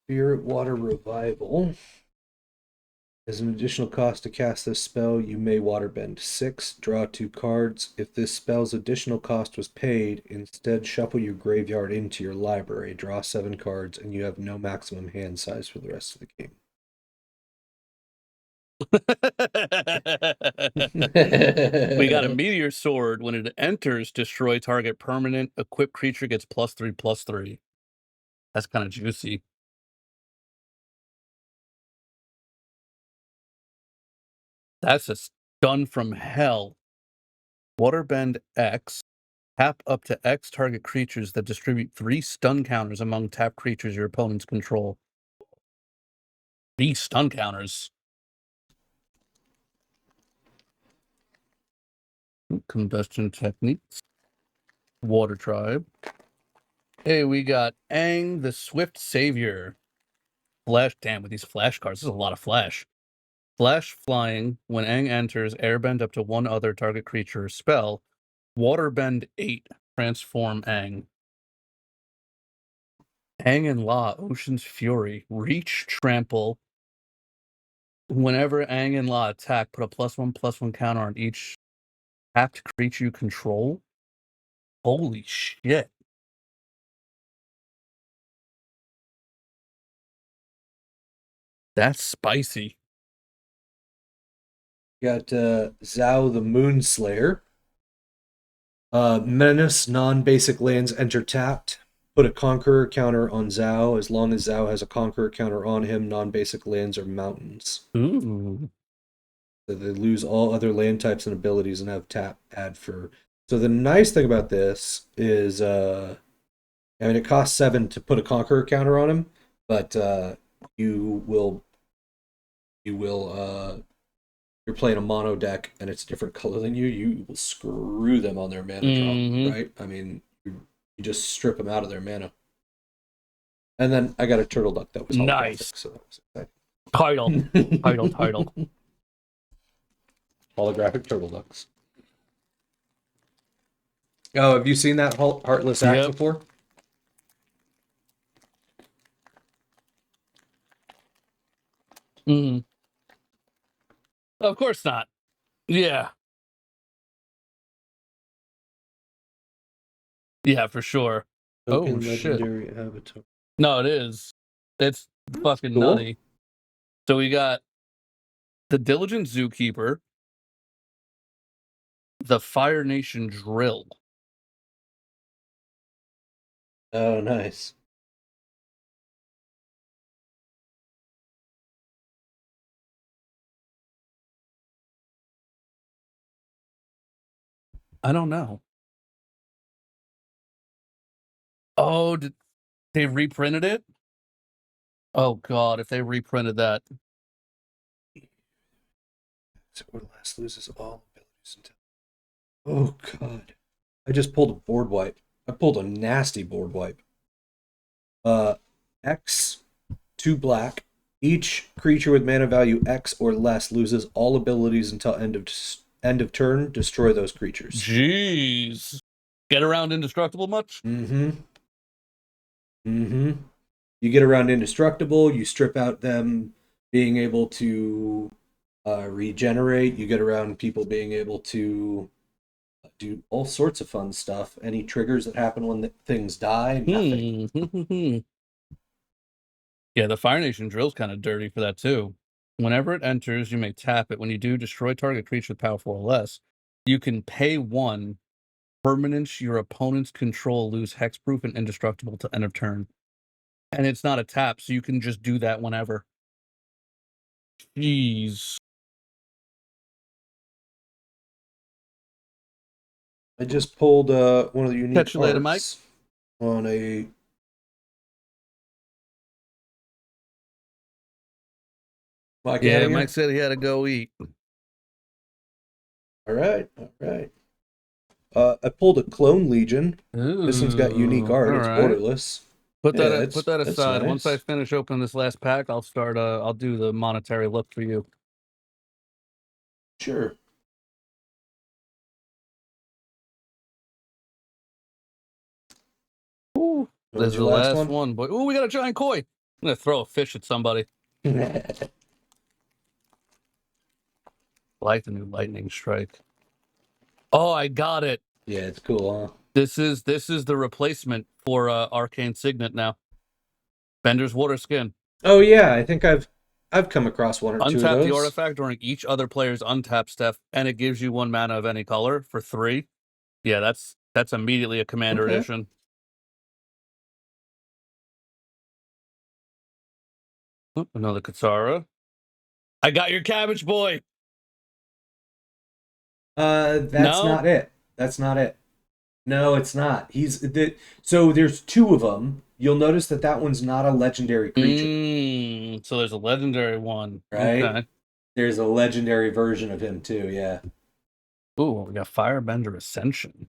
Spirit Water Revival. As an additional cost to cast this spell, you may waterbend 6, draw 2 cards. If this spell's additional cost was paid, instead shuffle your graveyard into your library, draw 7 cards, and you have no maximum hand size for the rest of the game. We got a Meteor Sword. When it enters, destroy target permanent. Equipped creature gets +3/+3. That's kind of juicy. That's a stun from hell. Waterbend X. Tap up to X target creatures that distribute 3 stun counters among tapped creatures your opponents control. 3 stun counters. Combustion Techniques. Water Tribe. Hey, we got Aang the Swift Savior. Flash. Damn, with these flash cards, this is a lot of flash. Flash flying. When Aang enters, airbend up to one other target creature or spell. Waterbend 8. Transform Aang. Aang and La, Ocean's Fury. Reach, trample. Whenever Aang and La attack, put a +1/+1 counter on each tapped creature you control. Holy shit. That's spicy. Got Zhao the Moonslayer. Menace non-basic lands enter tapped. Put a Conqueror counter on Zhao. As long as Zhao has a Conqueror counter on him, non-basic lands are mountains. Ooh. So they lose all other land types and abilities and have tap add for. So the nice thing about this is, I mean, it costs 7 to put a Conqueror counter on him, but you're playing a mono deck and it's a different color than you will screw them on their mana drop, right? I mean, you just strip them out of their mana. And then I got a turtle duck that was holographic, Nice. so that was exciting. Title. Holographic turtle ducks. Oh, have you seen that Heartless Axe Yep. before? Mm. Of course not. Yeah. Yeah, for sure. Token shit. legendary avatar. No, it is. It's fucking Cool. nutty. So we got the Diligent Zookeeper, the Fire Nation Drill. Oh, nice. I don't know. Oh, did they reprinted it? Oh god, if they reprinted that. So or last loses all abilities until. Oh god. I just pulled a board wipe. I pulled a nasty board wipe. X, 2 black. Each creature with mana value X or less loses all abilities until end of turn. Destroy those creatures. Jeez. Get around indestructible much? Mm-hmm. You get around indestructible, you strip out them being able to regenerate, you get around people being able to do all sorts of fun stuff. Any triggers that happen when things die, nothing. Yeah, the Fire Nation Drill's kind of dirty for that too. Whenever it enters, you may tap it. When you do, destroy target creature with power 4 or less. You can pay 1 permanents your opponent's control lose hexproof and indestructible to end of turn. And it's not a tap, so you can just do that whenever. Jeez. I just pulled one of the unique Catch you later, Mike. arts on a Mike. Yeah, Mike said he had to go eat. All right. I pulled a Clone Legion. Ooh, This one's got unique art. It's right. borderless. Put Yeah, that that's aside. nice. Once I finish opening this last pack, I'll start. I'll do the monetary look for you. Sure. Ooh, this is the last one. But ooh, we got a giant koi. I'm gonna throw a fish at somebody. Like the new lightning strike. Oh, I got it. Yeah, it's cool, huh? This is the replacement for Arcane Signet now. Bender's Water Skin. Oh yeah, I think I've come across one or two of Untap those. the artifact during each other player's untap step, and it gives you 1 mana of any color for 3. Yeah, that's immediately a Commander Edition. Oh, another Katsara. I got your cabbage boy. That's No? not it. That's not it. No, it's not. So there's 2 of them. You'll notice that one's not a legendary creature. So there's a legendary one, right? Okay. There's a legendary version of him too. Yeah. Ooh, we got Firebender Ascension.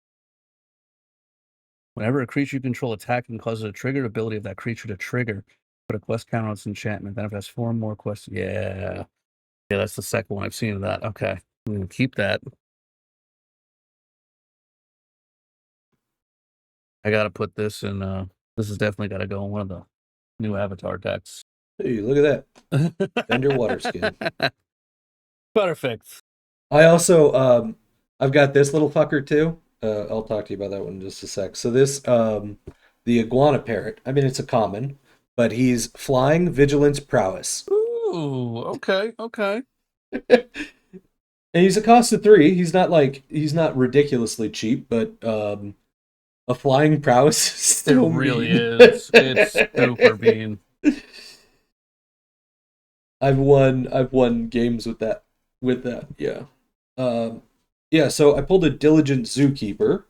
Whenever a creature you control attacks and causes a triggered ability of that creature to trigger, Put a quest counter on its enchantment. Then if it has 4 more quests, yeah, that's the second one I've seen of that. Okay, I'm gonna keep that. I gotta put this in. This has definitely got to go in one of the new Avatar decks. Hey, look at that. Bender water skin. Perfect. I also I've got this little fucker too. I'll talk to you about that one in just a sec. So this the iguana parrot. I mean it's a common, but he's flying, vigilance, prowess. Ooh, okay. And he's a cost of 3. He's not ridiculously cheap, but a flying prowess is It still really mean. is. It's super bean. I've won games with that. Yeah. Yeah, so I pulled a diligent zookeeper.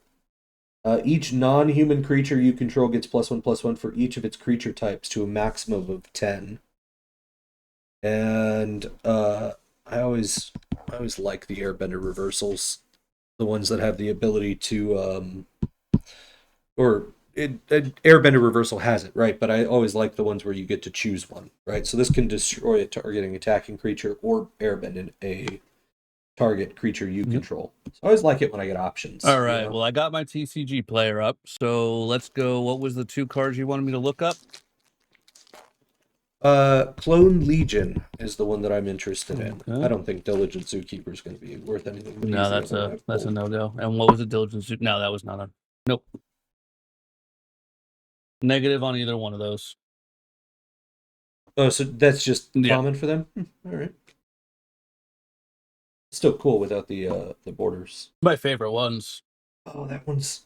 Each non-human creature you control gets +1/+1 for each of its creature types to a maximum of 10. And I always like the Airbender reversals, the ones that have the ability to Airbender reversal has it, right? But I always like the ones where you get to choose one, right? So this can destroy a targeting attacking creature or airbend a target creature you control. So I always like it when I get options. All right. Well, I got my TCG player up, so let's go. What was the 2 cards you wanted me to look up? Clone Legion is the one that I'm interested in. Okay. I don't think Diligent Zookeeper is going to be worth anything. But No, he's the that's other one a I that's a pulled. no-go. And what was the diligence? No, that was not a nope. Negative on either one of those. Oh, so that's just Yeah. common for them. All right. Still cool without the borders. My favorite ones. Oh, that one's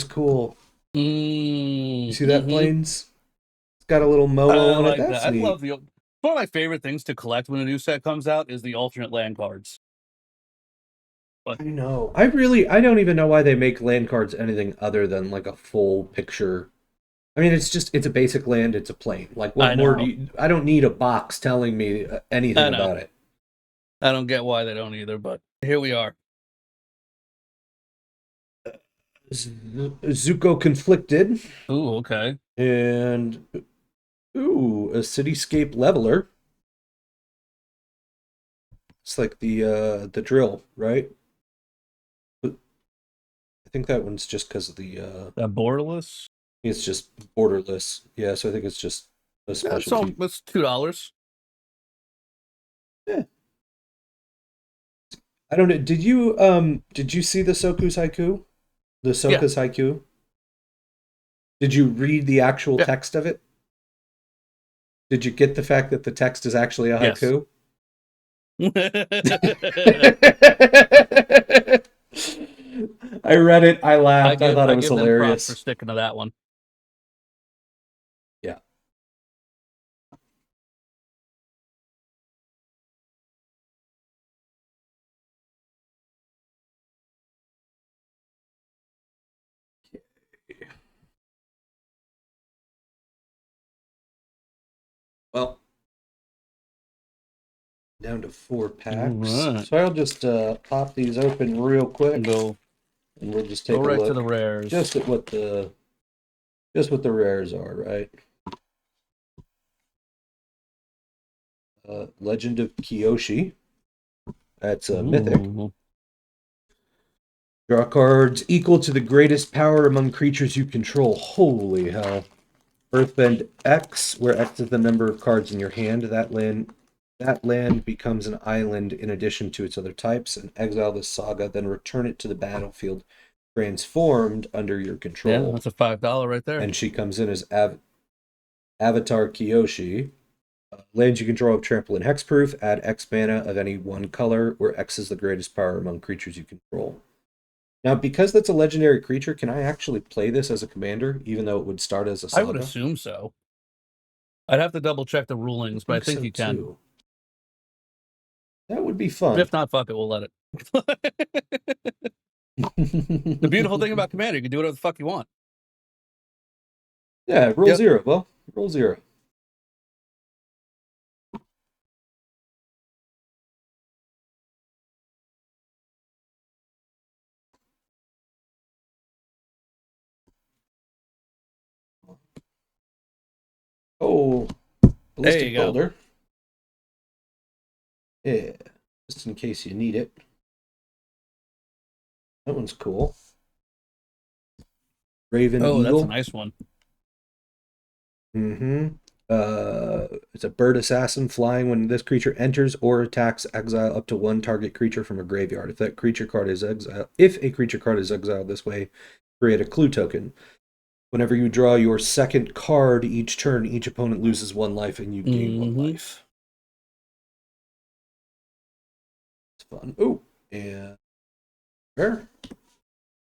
cool. You see that Mm-hmm. planes? It's got a little Momo I on it. like That's that. I neat. love the. One of my favorite things to collect when a new set comes out is the alternate land cards. I know. I don't even know why they make land cards anything other than like a full picture. I mean, it's a basic land. It's a plane. Like, what I more know. I don't need a box telling me anything I know. about it. I don't get why they don't either, but here we are. Zuko Conflicted. Ooh, okay. And a Cityscape Leveler. It's like the drill, right? I think that one's just because of the That borderless. it's just borderless. Yeah, so I think it's just a specialty. That's $2. Yeah. I don't know. Did you see the Soku's haiku? The Soka's haiku? Did you read the actual text of it? Did you get the fact that the text is actually a haiku? I read it. I laughed. I thought it was hilarious. Them props for sticking to that one. Yeah. Well, down to 4 packs. Right. So I'll just pop these open real quick, and Go we'll just take a right look to the rares. just at what the rares are, right? Legend of Kyoshi. That's a mythic. Draw cards equal to the greatest power among creatures you control. Holy hell. Earthbend X, where X is the number of cards in your hand. That land becomes an island in addition to its other types, and exile this saga, then return it to the battlefield transformed under your control. Yeah, that's a $5 right there. And she comes in as Avatar Kyoshi. Lands you control have trample and hexproof. Add X mana of any one color, where X is the greatest power among creatures you control. Now, because that's a legendary creature, can I actually play this as a commander, even though it would start as a saga? I would assume so. I'd have to double check the rulings, but I think so you can. Too. That would be fun. If not, fuck it, we'll let it. The beautiful thing about Commander, you can do whatever the fuck you want. Yeah, roll 0. Well, roll 0. Oh, There ballistic you go. boulder. Yeah, just in case you need it. That one's cool. Raven Oh, that's a Eagle. nice one. Mm-hmm. It's a bird assassin flying when this creature enters or attacks, exile up to one target creature from a graveyard. If that creature card is exiled, if a creature card is exiled this way, create a clue token. Whenever you draw your second card each turn, each opponent loses 1 life and you gain 1 life. It's fun. Oh, and there.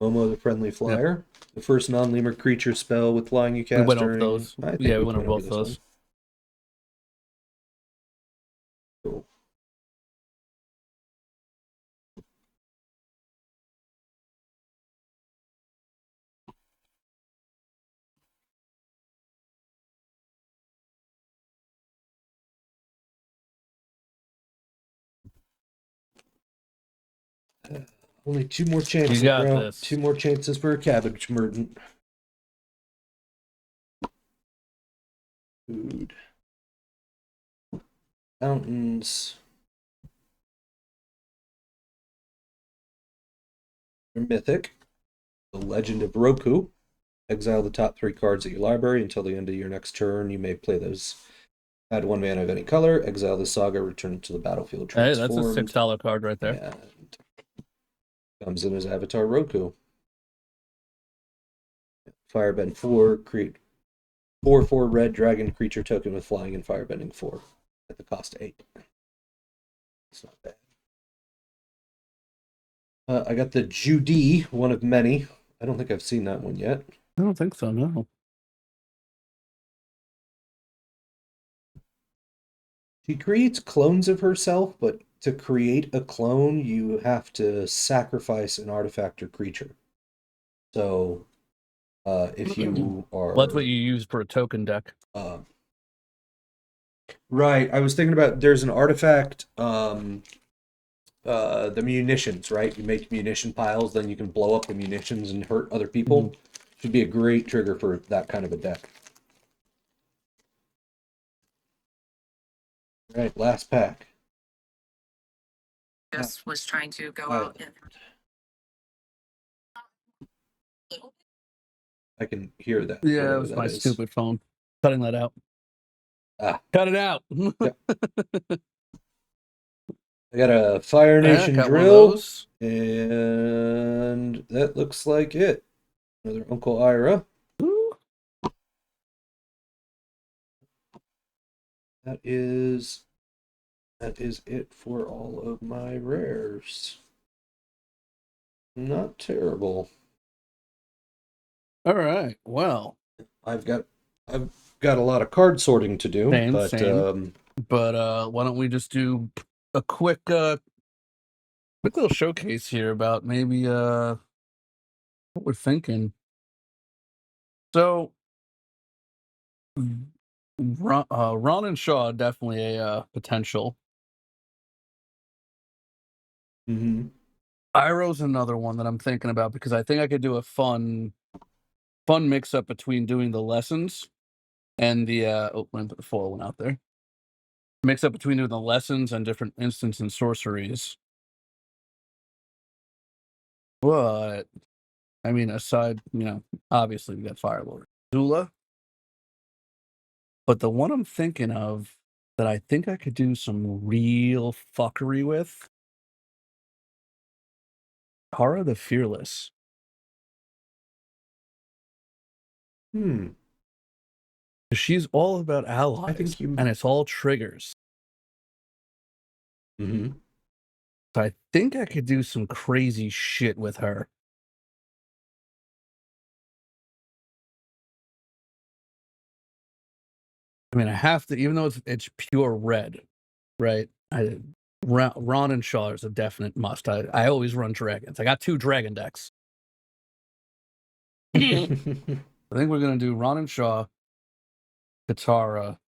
Momo the Friendly Flyer. Yep. The first non-lemur creature spell with flying you cast We went over during... those. I think Yeah, we we went over both this those. one. Cool. Only 2 more chances, You got bro. this. 2 more chances for a cabbage murdant. Food. Mountains. They're mythic. The Legend of Roku. Exile the top 3 cards at your library until the end of your next turn. You may play those. Add 1 mana of any color. Exile the saga. Return it to the battlefield. Hey, that's a Transformed. $6 card right there. And comes in as Avatar Roku. Firebend 4. Create 4/4 red dragon creature token with flying and firebending 4 at the cost 8. It's not bad. I got the Judy, one of many. I don't think I've seen that one yet. I don't think so, no. She creates clones of herself, but to create a clone, you have to sacrifice an artifact or creature. So, if you are... Well, that's what you use for a token deck. Right. I was thinking about, there's an artifact, the munitions, right? You make munition piles, then you can blow up the munitions and hurt other people. Mm-hmm. Should be a great trigger for that kind of a deck. All right, last pack. Just was trying to go out and I can hear that. Yeah, it was my stupid phone. Cutting that out. Cut it out. Yep. I got a Fire Nation drill, and that looks like it. Another Uncle Ira. That is it for all of my rares. Not terrible. All right. Well, I've got a lot of card sorting to do, same. but why don't we just do a quick little showcase here about maybe what we're thinking. So Ron and Shaw definitely a potential. Mm-hmm. Iroh's another one that I'm thinking about because I think I could do a fun mix up between doing the lessons and the let me put the foil one out there. Mix up between doing the lessons and different instants and sorceries. But I mean, aside, obviously we got Firelord, Zula. But the one I'm thinking of that I think I could do some real fuckery with, Kara the Fearless. She's all about allies, and it's all triggers. Mm-hmm. So I think I could do some crazy shit with her. I mean, I have to, even though it's pure red, right? Ron and Shaw is a definite must. I always run dragons. I got 2 dragon decks. I think we're gonna do Ron and Shaw, Katara,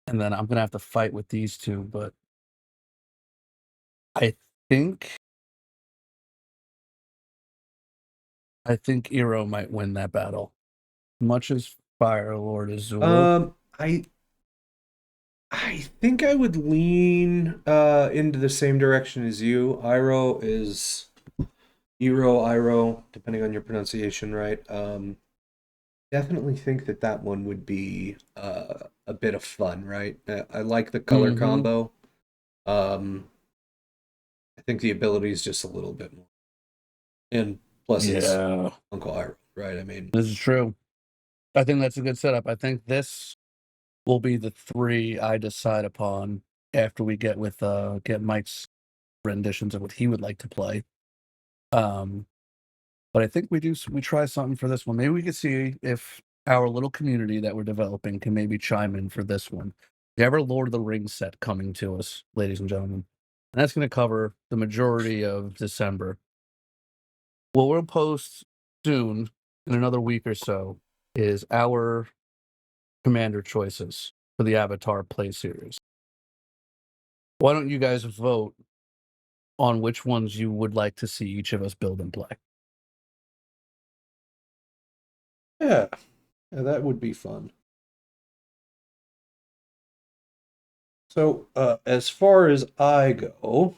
and then I'm gonna have to fight with these 2. But I think Eero might win that battle. Much as Firelord is Azul. I think I would lean into the same direction as you. Iro, depending on your pronunciation, right? Definitely think that that one would be a bit of fun, right? I like the color Mm-hmm. combo. I think the ability is just a little bit more. And plus, it's Yeah, Uncle Iro, right? I mean, this is true. I think that's a good setup. I think this will be the 3 I decide upon after we get Mike's renditions of what he would like to play. Um, but I think we try something for this one. Maybe we could see if our little community that we're developing can maybe chime in for this one. We have our Lord of the Rings set coming to us, ladies and gentlemen. And that's going to cover the majority of December. What we'll post soon, in another week or so, is our commander choices for the Avatar play series. Why don't you guys vote on which ones you would like to see each of us build and play? yeah, that would be fun. So, as far as I go,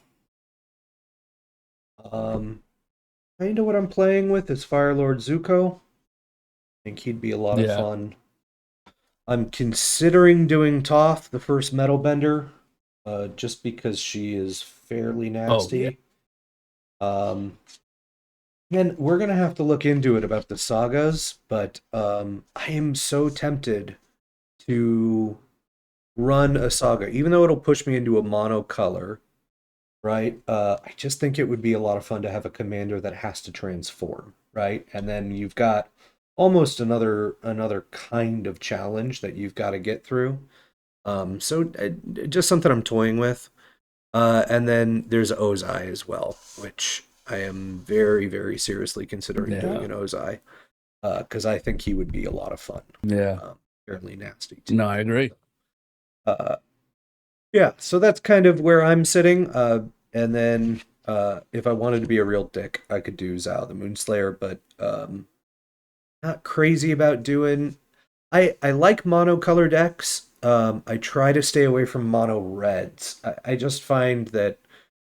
kind of what I'm playing with is Firelord Zuko. I think he'd be a lot of Yeah. fun. I'm considering doing Toph, the first metal bender, just because she is fairly Oh, yeah. nasty. And we're gonna have to look into it about the sagas, but I am so tempted to run a saga, even though it'll push me into a monocolor, right? I just think it would be a lot of fun to have a commander that has to transform, right? And then you've got almost another kind of challenge that you've got to get through. So just something I'm toying with. And then there's Ozai as well, which I am very, very seriously considering doing Yeah. an Ozai, because I think he would be a lot of fun. Yeah. Fairly nasty too. No, I agree. Uh, yeah, so that's kind of where I'm sitting. And then if I wanted to be a real dick, I could do Zhao the Moonslayer, but not crazy about doing. I like monocolor decks. I try to stay away from mono reds. I just find that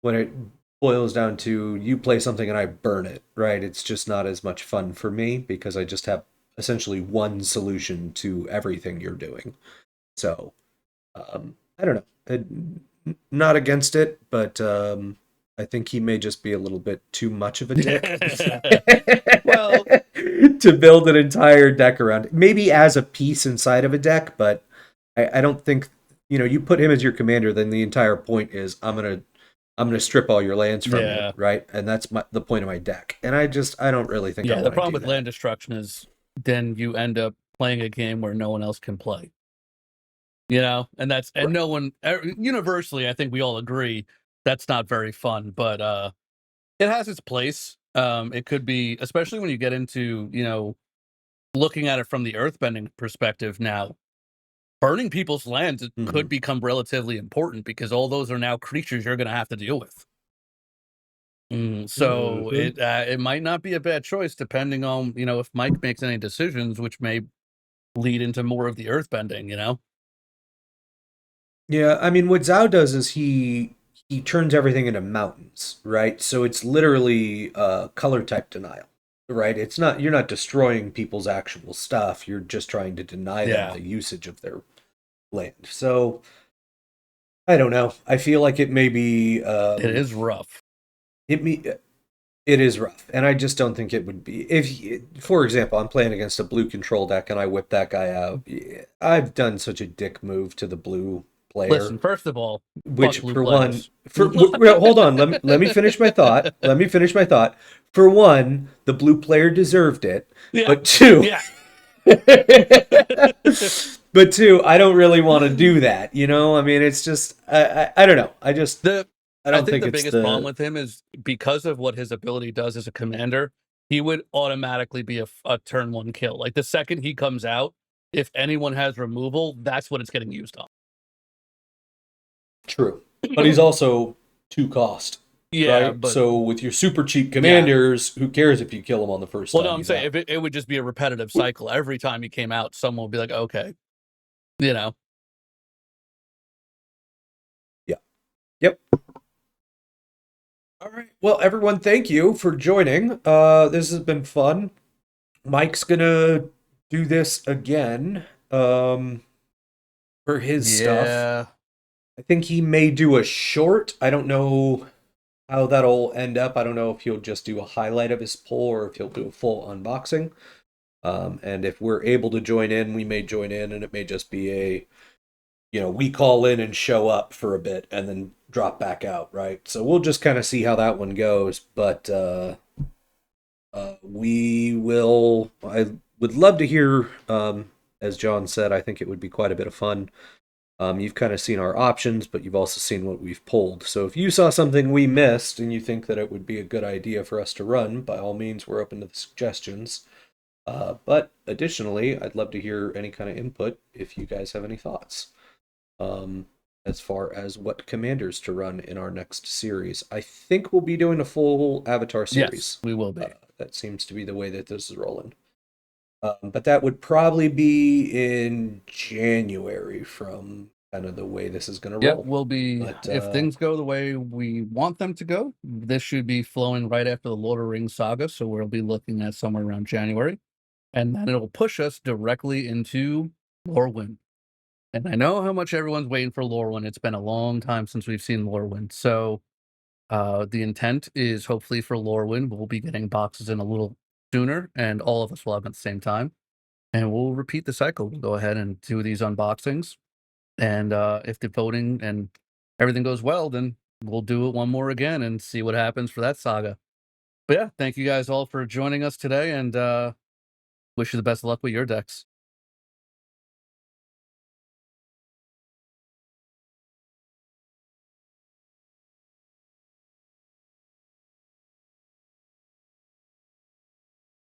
when it boils down to you play something and I burn it, right? It's just not as much fun for me because I just have essentially one solution to everything you're doing. So I don't know. Not against it, but I think he may just be a little bit too much of a dick. Well, to build an entire deck around, maybe as a piece inside of a deck, but I don't think you put him as your commander, then the entire point is I'm gonna strip all your lands from you, yeah. right? And that's the point of my deck. And I don't really think I Yeah, the want to problem do with that. land destruction is then you end up playing a game where no one else can play. And Right. no one universally, I think we all agree that's not very fun, but it has its place. It could be, especially when you get into, looking at it from the earthbending perspective now, burning people's lands could become relatively important because all those are now creatures you're going to have to deal with. So it might not be a bad choice depending on, if Mike makes any decisions, which may lead into more of the earthbending. Yeah, I mean, what Zhao does is he turns everything into mountains, right? So it's literally color type denial, right? It's not you're not destroying people's actual stuff. You're just trying to deny them Yeah. the usage of their land. So I don't know. I feel like it may be It is rough. it is rough, and I just don't think it would be if, for example, I'm playing against a blue control deck and I whip that guy out. I've done such a dick move to the blue player. Listen, first of all, Which, fuck blue for players. hold on, let me finish my thought. Let me finish my thought. For one, the blue player deserved it, Yeah. but two, Yeah. but two, I don't really want to do that. I mean, it's just I don't know. I don't think the it's biggest problem with him is because of what his ability does as a commander, he would automatically be a turn 1 kill. Like the second he comes out, if anyone has removal, that's what it's getting used on. True, but he's also 2 cost. Yeah, right? but So with your super cheap commanders, who cares if you kill him on the first time? no, I'm saying if it would just be a repetitive cycle. Every time he came out, someone would be like, okay, All right. Well, everyone, thank you for joining. This has been fun. Mike's gonna do this again for his stuff. Yeah. I think he may do a short. I don't know how that'll end up. I don't know if he'll just do a highlight of his pull or if he'll do a full unboxing. And if we're able to join in, we may join in, and it may just be a, we call in and show up for a bit and then drop back out, right? So we'll just kind of see how that one goes. But we will. I would love to hear, as John said, I think it would be quite a bit of fun. You've kind of seen our options, but you've also seen what we've pulled. So if you saw something we missed and you think that it would be a good idea for us to run, by all means, we're open to the suggestions. But additionally, I'd love to hear any kind of input if you guys have any thoughts as far as what commanders to run in our next series. I think we'll be doing a full Avatar series. Yes, we will be. That seems to be the way that this is rolling. But that would probably be in January from kind of the way this is going to roll. Yep, we'll be, But, if things go the way we want them to go, this should be flowing right after the Lord of the Rings saga, so we'll be looking at somewhere around January. And then it'll push us directly into Lorwyn. And I know how much everyone's waiting for Lorwyn. It's been a long time since we've seen Lorwyn. So the intent is hopefully for Lorwyn, we'll be getting boxes in a little sooner, and all of us will have them at the same time. And we'll repeat the cycle. We'll go ahead and do these unboxings. And if the voting and everything goes well, then we'll do it one more again and see what happens for that saga. But yeah, thank you guys all for joining us today, and wish you the best of luck with your decks.